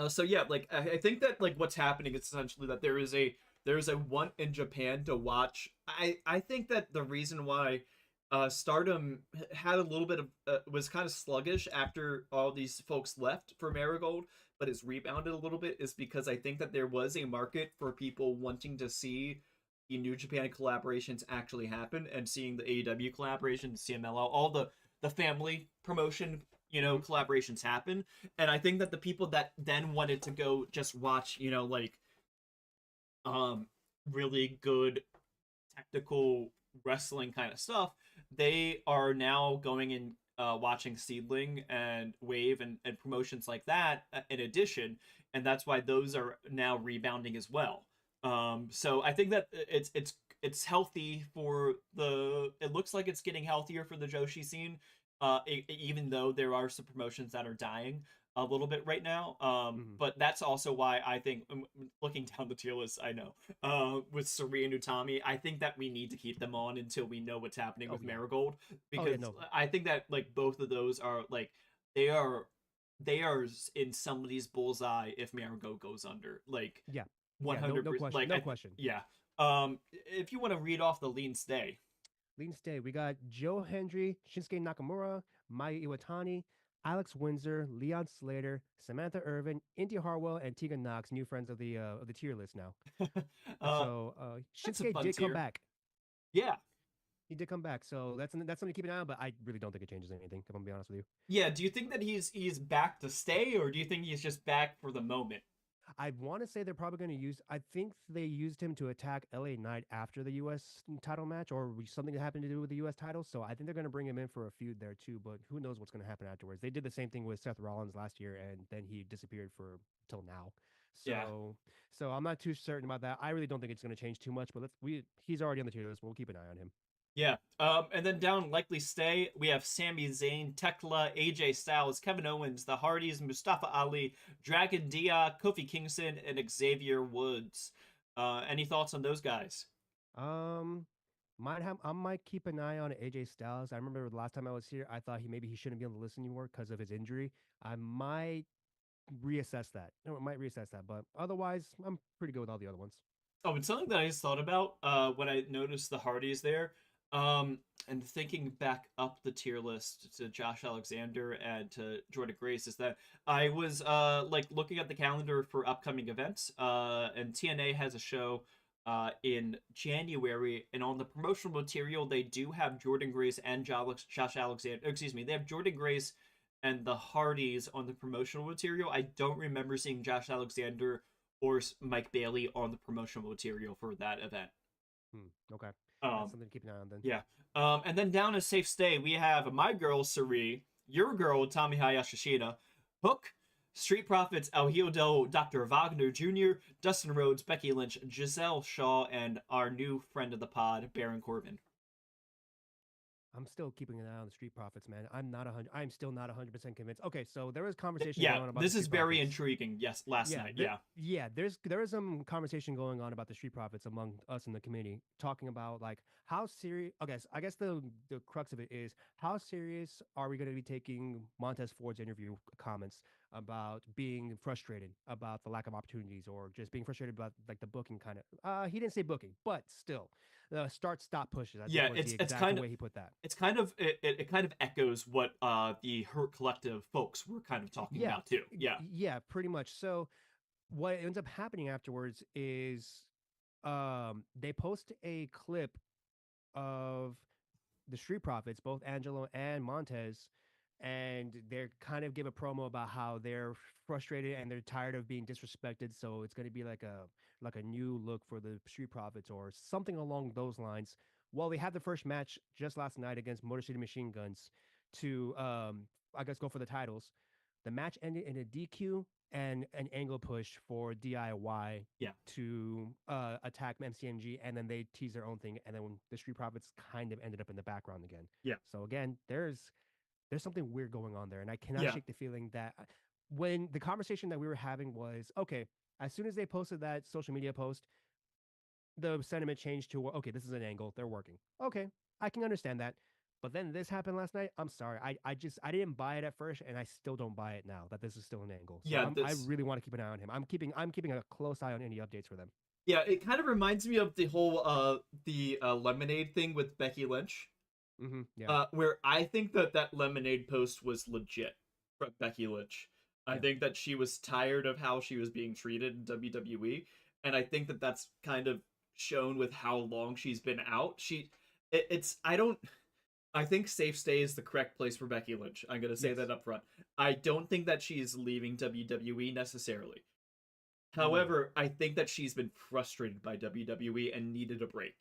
So yeah, like I think that like what's happening is essentially that there is a want in Japan to watch. I think that the reason why Stardom had a little bit of was kind of sluggish after all these folks left for Marigold, but it's rebounded a little bit is because I think that there was a market for people wanting to see the New Japan collaborations actually happen and seeing the AEW collaboration, CMLL, all the family promotion, collaborations happen. And I think that the people that then wanted to go just watch, like really good technical wrestling kind of stuff, they are now going and watching Seedling and Wave and promotions like that in addition, and that's why those are now rebounding as well. So I think that it's healthy for the. It looks like it's getting healthier for the Joshi scene, even though there are some promotions that are dying a little bit right now. But that's also why I think, looking down the tier list, I know, with Suri and Utami, I think that we need to keep them on until we know what's happening with Marigold, because I think that like both of those are like they are in somebody's bullseye if Marigold goes under, like 100%. No question, like no question. Yeah. If you want to read off the lean stay. Lean stay. We got Joe Hendry, Shinsuke Nakamura, Maya Iwatani, Alex Windsor, Leon Slater, Samantha Irvin, Indi Hartwell, and Tegan Nox, new friends of the tier list now. So Shinsuke did come back. Yeah, he did come back. So that's something to keep an eye on. But I really don't think it changes anything. If I'm gonna be honest with you. Yeah. Do you think that he's back to stay, or do you think he's just back for the moment? I want to say they're probably going to use. I think they used him to attack LA Knight after the U.S. title match, or something that happened to do with the U.S. title. So I think they're going to bring him in for a feud there too. But who knows what's going to happen afterwards? They did the same thing with Seth Rollins last year, and then he disappeared for till now. So I'm not too certain about that. I really don't think it's going to change too much. But he's already on the tier list. We'll keep an eye on him. Yeah. And then down likely stay, we have Sami Zayn, Tekla, AJ Styles, Kevin Owens, the Hardys, Mustafa Ali, Dragon Dia, Kofi Kingston, and Xavier Woods. Any thoughts on those guys? I might keep an eye on AJ Styles. I remember the last time I was here, I thought he shouldn't be on the list anymore because of his injury. I might reassess that. But otherwise, I'm pretty good with all the other ones. Oh, it's something that I just thought about when I noticed the Hardys there. And thinking back up the tier list to Josh Alexander and to Jordan Grace is that I was like looking at the calendar for upcoming events. And TNA has a show in January, and on the promotional material they do have Jordan Grace and Josh Alexander. Excuse me, they have Jordan Grace and the Hardys on the promotional material. I don't remember seeing Josh Alexander or Mike Bailey on the promotional material for that event. Okay. That's something to keep an eye on then. Yeah. And then down a safe stay, we have my girl, Suri, your girl, Tommy Hayashishita, Hook, Street Profits, El Hijo, Dr. Wagner Jr., Dustin Rhodes, Becky Lynch, Giselle Shaw, and our new friend of the pod, Baron Corbin. I'm still keeping an eye on the Street Profits, man. I'm still not 100% convinced. Okay, so there was conversation Yeah, going on about this the is Street very Profits. intriguing. Yes, last night. Yeah. Yeah, there is some conversation going on about the Street Profits among us in the community, talking about like how serious. Okay, I guess the crux of it is how serious are we going to be taking Montez Ford's interview comments about being frustrated about the lack of opportunities, or just being frustrated about like the booking kind of. He didn't say booking, but still, the start stop pushes. I Yeah, think was the it's exact kind of way he put that. it's kind of it kind of echoes what the Hurt Collective folks were kind of talking Yeah, about too. Yeah. yeah, pretty much. So what ends up happening afterwards is they post a clip of the Street Profits, both Angelo and Montez, and they kind of give a promo about how they're frustrated and they're tired of being disrespected. So it's going to be like a new look for the Street Profits or something along those lines. Well, they had the first match just last night against Motor City Machine Guns to I guess go for the titles. The match ended in a DQ and an angle push for DIY Yeah. to attack MCMG, and then they tease their own thing, and then the Street Profits kind of ended up in the background again. Yeah. So again, there's something weird going on there, and I cannot Yeah. shake the feeling that when the conversation that we were having was okay, as soon as they posted that social media post, the sentiment changed to okay, this is an angle, they're working. Okay, I can understand that. But then this happened last night. I'm sorry. I didn't buy it at first, and I still don't buy it now that this is still an angle. So Yeah, I really want to keep an eye on him. I'm keeping a close eye on any updates for them. Yeah, it kind of reminds me of the whole lemonade thing with Becky Lynch. Yeah. Where I think that lemonade post was legit from Becky Lynch. I Yeah. think that she was tired of how she was being treated in WWE, and I think that that's kind of shown with how long she's been out. It's I don't. I think safe stay is the correct place for Becky Lynch. I'm gonna say Yes. that up front. I don't think that she's leaving WWE necessarily. No. However, I think that she's been frustrated by WWE and needed a break.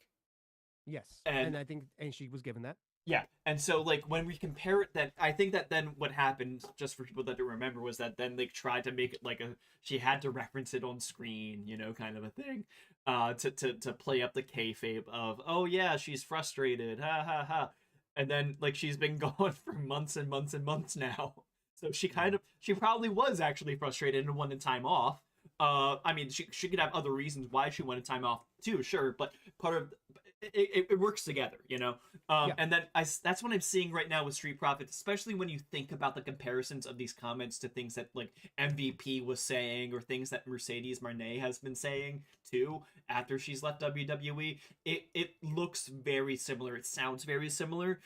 Yes. And- And I think and she was given that. Yeah, and so like when we compare it, that I think that then what happened, just for people that don't remember, was that then they tried to make it like she had to reference it on screen, kind of a thing, to play up the kayfabe of, oh yeah, she's frustrated, ha ha ha, and then like she's been gone for months and months and months now, so she probably was actually frustrated and wanted time off. I mean, she could have other reasons why she wanted time off too, sure, but part of it works together, Yeah. And then that's what I'm seeing right now with Street Profits, especially when you think about the comparisons of these comments to things that like MVP was saying or things that Mercedes Marné has been saying too after she's left WWE. It looks very similar. It sounds very similar.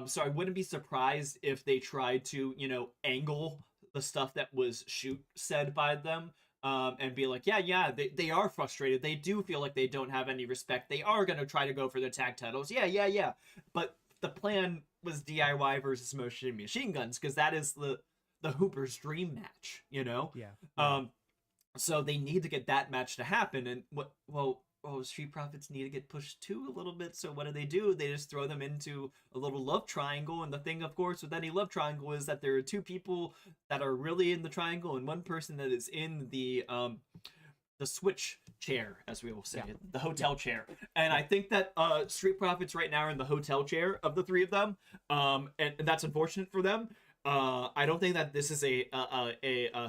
So I wouldn't be surprised if they tried to, angle the stuff that was said by them. And be like, yeah, they are frustrated. They do feel like they don't have any respect. They are going to try to go for the tag titles. Yeah. But the plan was DIY versus Motion Machine Guns, because that is the Hooper's dream match, Yeah. So they need to get that match to happen. And Street Profits need to get pushed too a little bit. So what do? They just throw them into a little love triangle. And the thing, of course, with any love triangle is that there are two people that are really in the triangle and one person that is in the switch chair, as we will say, the hotel chair. And I think that Street Profits right now are in the hotel chair of the three of them. And that's unfortunate for them. I don't think that this is a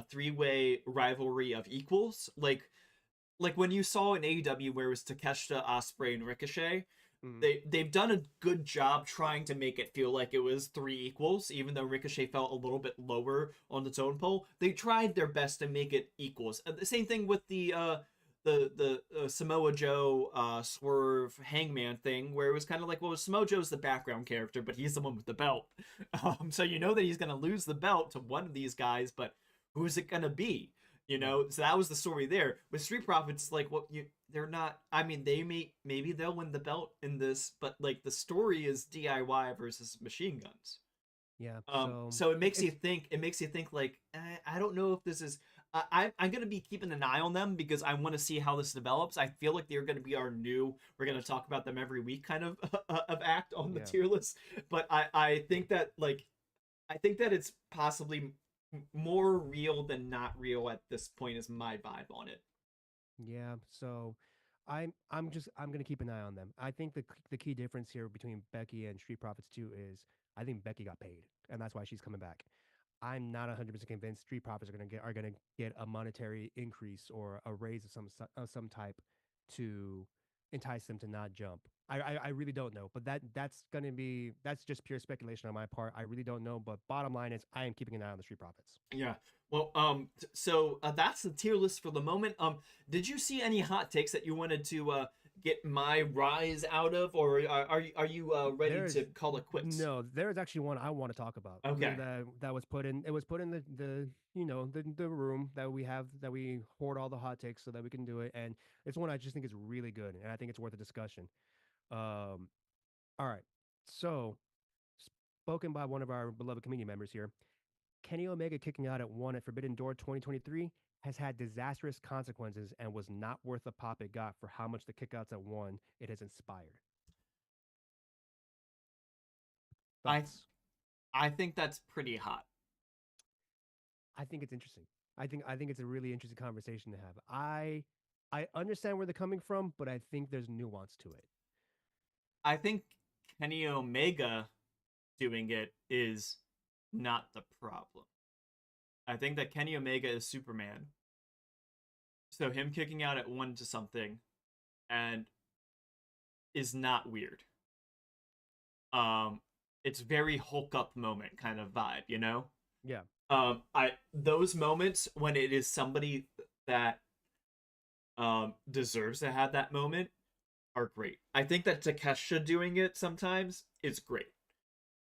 three-way rivalry of equals. Like when you saw in AEW where it was Takeshita, Ospreay, and Ricochet, they've done a good job trying to make it feel like it was three equals, even though Ricochet felt a little bit lower on the tone pole. They tried their best to make it equals. The same thing with the Samoa Joe Swerve Hangman thing, where it was kind of like, well, Samoa Joe's the background character, but he's the one with the belt. So you know that he's going to lose the belt to one of these guys, but who's it going to be? So that was the story there. With Street Profits, like, they're not. I mean, maybe they'll win the belt in this, but like the story is DIY versus Machine Guns. Yeah. So it makes you think. It makes you think like, I don't know if this is. I'm gonna be keeping an eye on them because I want to see how this develops. I feel like they're gonna be our new. We're gonna talk about them every week, kind of act on the tier list. But I think that it's possibly more real than not real at this point is my vibe on it. Yeah, so I'm gonna keep an eye on them. I think the key difference here between Becky and Street Profits 2 is I think Becky got paid, and that's why she's coming back. I'm not 100% convinced Street Profits are gonna get a monetary increase or a raise of some type to entice them to not jump. I really don't know, but that's just pure speculation on my part. I really don't know, but bottom line is I am keeping an eye on the Street Profits. Yeah. Well, so that's the tier list for the moment. Did you see any hot takes that you wanted to get my rise out of, or are you ready to call it quits? No, there is actually one I want to talk about. Okay. That was put in. It was put in the the room that we hoard all the hot takes so that we can do it, and it's one I just think is really good, and I think it's worth a discussion. All right. So, spoken by one of our beloved community members here, Kenny Omega kicking out at 1 at Forbidden Door 2023 has had disastrous consequences and was not worth the pop it got for how much the kickouts at 1 it has inspired. Thoughts? I think that's pretty hot. I think it's interesting. I think it's a really interesting conversation to have. I understand where they're coming from, but I think there's nuance to it. I think Kenny Omega doing it is not the problem. I think that Kenny Omega is Superman. So him kicking out at 1 to something and is not weird. It's very Hulk up moment kind of vibe, you know? Yeah. Those moments when it is somebody that deserves to have that moment are great. I think that Takeshita doing it sometimes is great,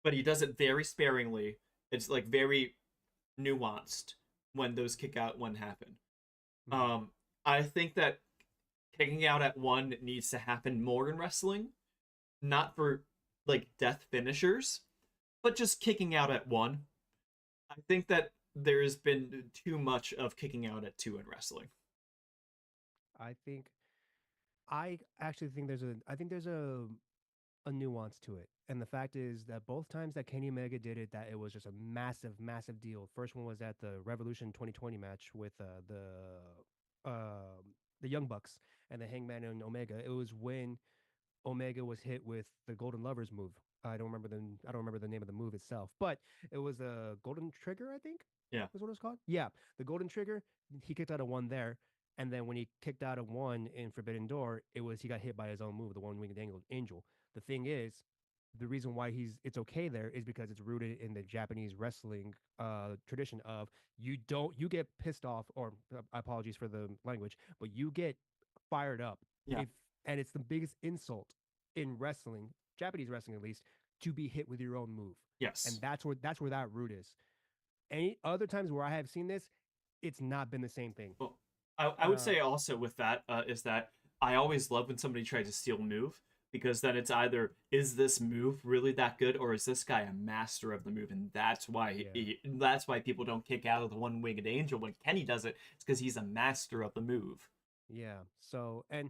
but he does it very sparingly. It's like very nuanced when those kick out 1 happen. Mm-hmm. I think that kicking out at 1 needs to happen more in wrestling, not for like death finishers, but just kicking out at 1. I think that there's been too much of kicking out at 2 in wrestling. I actually think there's a nuance to it. And the fact is that both times that Kenny Omega did it, that it was just a massive, massive deal. First one was at the Revolution 2020 match with the Young Bucks and the Hangman and Omega. It was when Omega was hit with the Golden Lovers move. I don't remember the name of the move itself, but it was a Golden Trigger, I think. Yeah. Is what it was called. Yeah, the Golden Trigger. He kicked out a 1 there, and then when he kicked out a 1 in Forbidden Door, he got hit by his own move, the one winged angel. The thing is, the reason why it's okay there is because it's rooted in the Japanese wrestling tradition of you get pissed off, or apologies for the language, but you get fired up. Yeah. And it's the biggest insult in wrestling, Japanese wrestling at least, to be hit with your own move. Yes. And that's where that root is. Any other times where I have seen this, it's not been the same thing. Well, I would say also with that is that I always love when somebody tries to steal a move, because then it's either, is this move really that good, or is this guy a master of the move? And that's why that's why people don't kick out of the one-winged angel when Kenny does it. It's because he's a master of the move. Yeah. So, and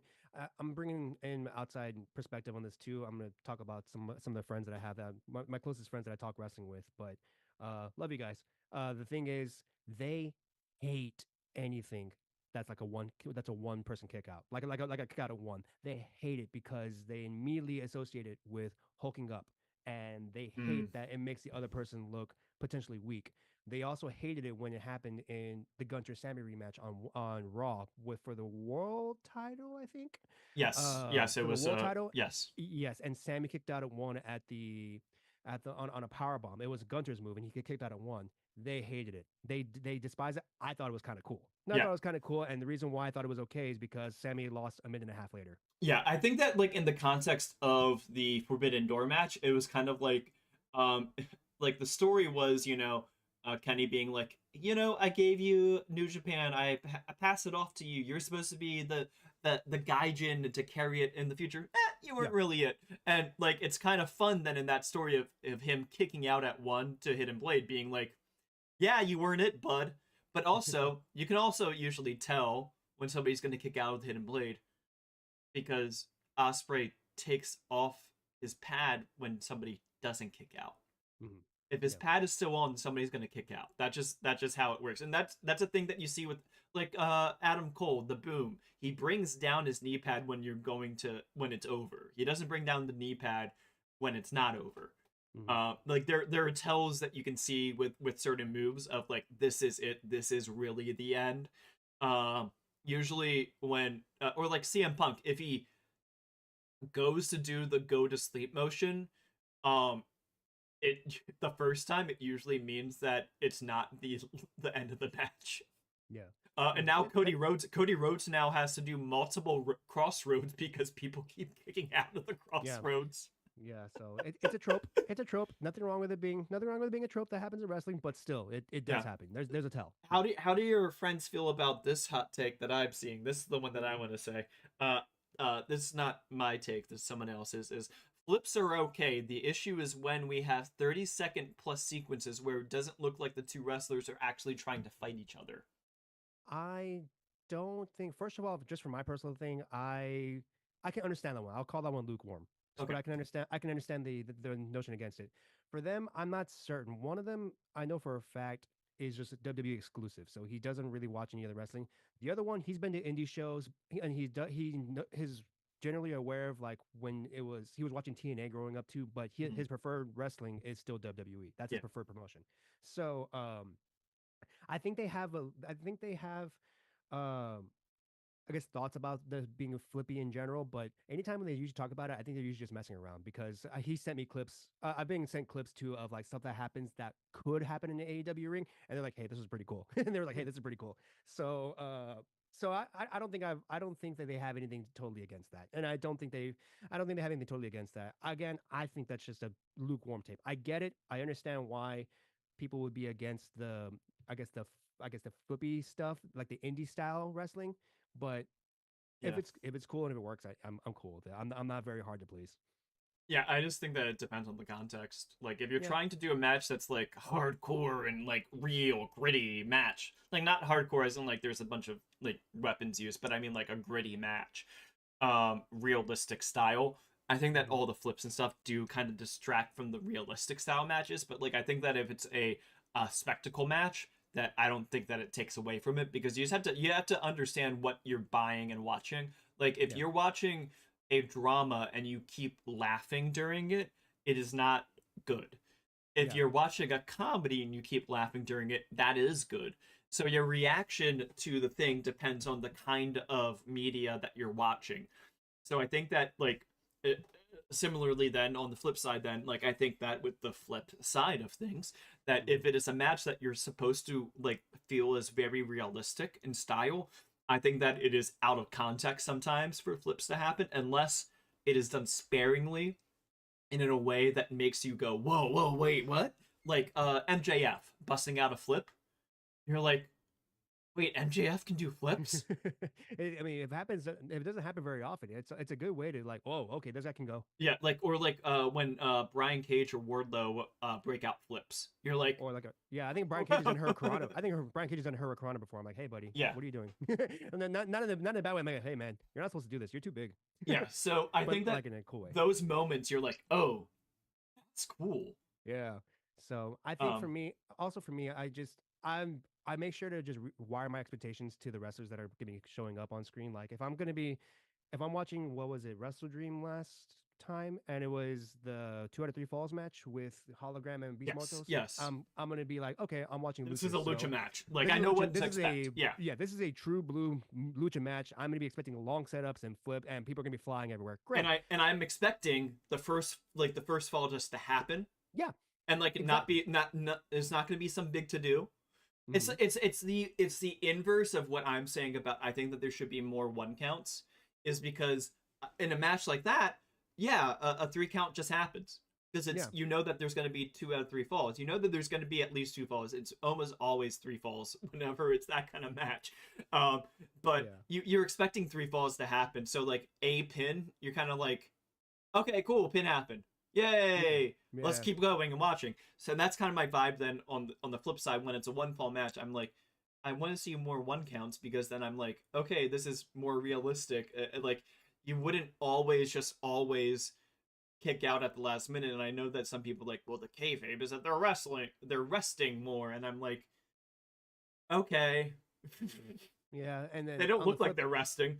I'm bringing in outside perspective on this too. I'm going to talk about some of the friends that I have, that my closest friends that I talk wrestling with. But love you guys. The thing is, they hate anything that's like a one person kick out, like a kick out of 1. They hate it because they immediately associate it with hulking up, and they hate that it makes the other person look potentially weak. They also hated it when it happened in the Gunter Sammy rematch on Raw for the world title, I think. Yes, yes, it was the world title. Yes, yes, and Sammy kicked out at 1 on a power bomb. It was Gunter's move, and he get kicked out at 1. They hated it. They despise it. I thought it was kind of cool. I thought it was kind of cool, and the reason why I thought it was okay is because Sammy lost a minute and a half later. Yeah, I think that like in the context of the Forbidden Door match, it was kind of like like the story was, Kenny being like, I gave you New Japan, I pass it off to you. You're supposed to be the gaijin to carry it in the future. You weren't really it. And like it's kind of fun then in that story of him kicking out at 1 to Hidden Blade being like, yeah, you weren't it, bud. But also, you can also usually tell when somebody's going to kick out with Hidden Blade, because Ospreay takes off his pad when somebody doesn't kick out. Mm-hmm. If his pad is still on, somebody's gonna kick out. That's just how it works. And that's a thing that you see with like Adam Cole, the Boom. He brings down his knee pad when it's over. He doesn't bring down the knee pad when it's not over. Like there are tells that you can see with certain moves of like, this is it, this is really the end. Usually when or like CM Punk, if he goes to do the go to sleep motion, it the first time it usually means that it's not the end of the match. Yeah. And now Cody Rhodes now has to do multiple crossroads because people keep kicking out of the crossroads. Yeah, so it's a trope. It's a trope. Nothing wrong with it being a trope that happens in wrestling, but still, it does happen. There's a tell. How do your friends feel about this hot take that I'm seeing? This is the one that I want to say. This is not my take. This is someone else's. Is flips are okay. The issue is when we have 30-second plus sequences where it doesn't look like the two wrestlers are actually trying to fight each other. I don't think. First of all, just for my personal thing, I can understand that one. I'll call that one lukewarm. Okay. But I can understand the notion against it. For them, I'm not certain. One of them I know for a fact is just WWE exclusive, so he doesn't really watch any other wrestling. The other one, he's been to indie shows, and he's generally aware of like when he was watching TNA growing up too, but his preferred wrestling is still WWE. That's his preferred promotion. So I think they have I guess thoughts about this being flippy in general, but anytime when they usually talk about it, I think they're usually just messing around because he sent me clips. I've been sent clips too of like stuff that happens that could happen in the AEW ring, and they're like, "Hey, this is pretty cool," and they're like, "Hey, this is pretty cool." So, I don't think that they have anything totally against that, and I don't think they have anything totally against that. Again, I think that's just a lukewarm tape. I get it. I understand why people would be against the flippy stuff, like the indie style wrestling. But if it's cool and if it works, I'm cool with it. I'm not very hard to please. Yeah, I just think that it depends on the context. Like, if you're trying to do a match that's like hardcore and like real gritty match, like not hardcore as in like there's a bunch of like weapons used, but I mean like a gritty match, realistic style. I think that all the flips and stuff do kind of distract from the realistic style matches. But like, I think that if it's a spectacle match, that I don't think that it takes away from it, because you have to understand what you're buying and watching. Like, if you're watching a drama and you keep laughing during it, it is not good. If you're watching a comedy and you keep laughing during it, that is good. So your reaction to the thing depends on the kind of media that you're watching. So I think that like similarly then on the flip side then, like I think that with the flip side of things, that if it is a match that you're supposed to like feel is very realistic in style, I think that it is out of context sometimes for flips to happen, unless it is done sparingly and in a way that makes you go, whoa, wait, what? Like MJF busting out a flip. You're like, wait, MJF can do flips? I mean, if it doesn't happen very often, it's a good way to like, oh, okay, this guy can go. Yeah, like when Brian Cage or Wardlow break out flips. You're like, or like I think Brian Cage has done Hurricanrana. I think Brian Cage has done Hurricanrana before. I'm like, hey, buddy, what are you doing? And then not in a bad way. I'm like, hey, man, you're not supposed to do this. You're too big. Yeah, so I think that like in a cool way. Those moments, you're like, oh, that's cool. Yeah. So I think for me, I make sure to just wire my expectations to the wrestlers that are going to be showing up on screen. Like if I'm watching, what was it, Wrestle Dream last time, and it was the 2 out of 3 falls match with Hologram and Beast Mortos. Yes. I'm going to be like, okay, I'm watching. This is a lucha match. Like I know what to expect. Yeah, this is a true blue lucha match. I'm going to be expecting long setups and flip, and people are going to be flying everywhere. Great. And I'm expecting the first fall just to happen. Yeah. And like exactly. not there's not going to be some big to do. It's the inverse of what I'm saying about I think that there should be more 1 counts, is because in a match like that, a 3 count just happens because it's you know that there's going to be 2 out of 3 falls. You know that there's going to be at least 2 falls. It's almost always 3 falls whenever it's that kind of match. But you're expecting 3 falls to happen. So like a pin, you're kind of like, okay, cool, pin happened. Yay! Yeah. Let's keep going and watching. So that's kind of my vibe then on the flip side. When it's a 1 fall match, I'm like, I want to see more 1 counts, because then I'm like, okay, this is more realistic. Like you wouldn't always kick out at the last minute. And I know that some people are like, well, the kayfabe is that they're resting more, and I'm like, okay. Yeah, and then They don't on the look like flip, they're resting.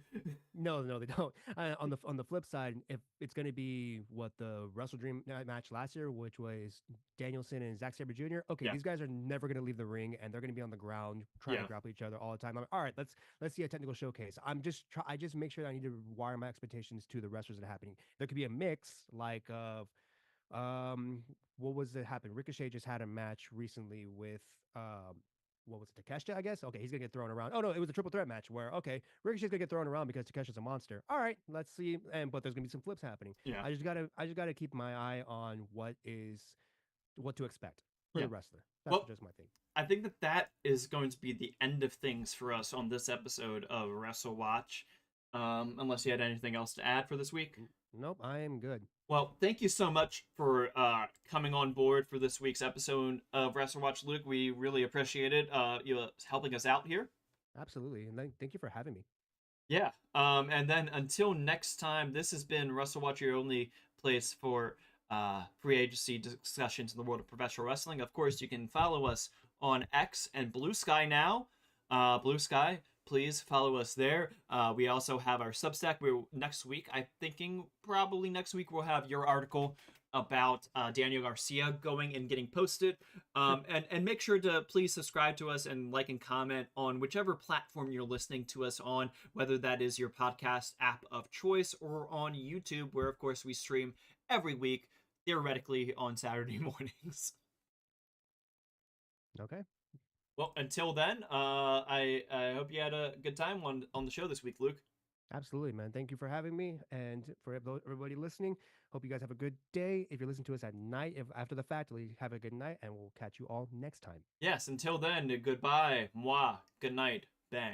no, they don't. On the flip side, if it's going to be what the Wrestle Dream match last year, which was Danielson and Zack Sabre Jr. Okay, Yeah. these guys are never going to leave the ring, and they're going to be on the ground trying Yeah. to grapple each other all the time. I'm, all right, let's see a technical showcase. I just make sure that I need to wire my expectations to the wrestlers that are happening. There could be a mix like of what was it happen? Ricochet just had a match recently with what was it, Takeshita, I guess? Okay, he's gonna get thrown around. Oh no, it was a triple threat match where okay, Ricochet's gonna get thrown around because Takeshi's a monster. All right, let's see. But there's gonna be some flips happening. Yeah. I just gotta keep my eye on what to expect for Yeah. the wrestler. That's Well, just my thing. I think that is going to be the end of things for us on this episode of WrestleWatch. Unless you had anything else to add for this week. Nope, I am good. Well, thank you so much for coming on board for this week's episode of WrestleWatch, Luke. We really appreciate it. You helping us out here. Absolutely, and thank you for having me. Yeah. And then until next time, this has been WrestleWatch, your only place for free agency discussions in the world of professional wrestling. Of course, you can follow us on X and Blue Sky now. Blue Sky, please follow us there. We also have our Substack. Next week, I'm thinking probably next week we'll have your article about Daniel Garcia going and getting posted. And make sure to please subscribe to us and like and comment on whichever platform you're listening to us on, whether that is your podcast app of choice or on YouTube, where of course we stream every week, theoretically on Saturday mornings. Okay. Well, until then, I hope you had a good time on the show this week, Luke. Absolutely, man. Thank you for having me, and for everybody listening. Hope you guys have a good day. If you're listening to us at night, if after the fact, have a good night, and we'll catch you all next time. Yes, until then, goodbye, moi, good night, bang.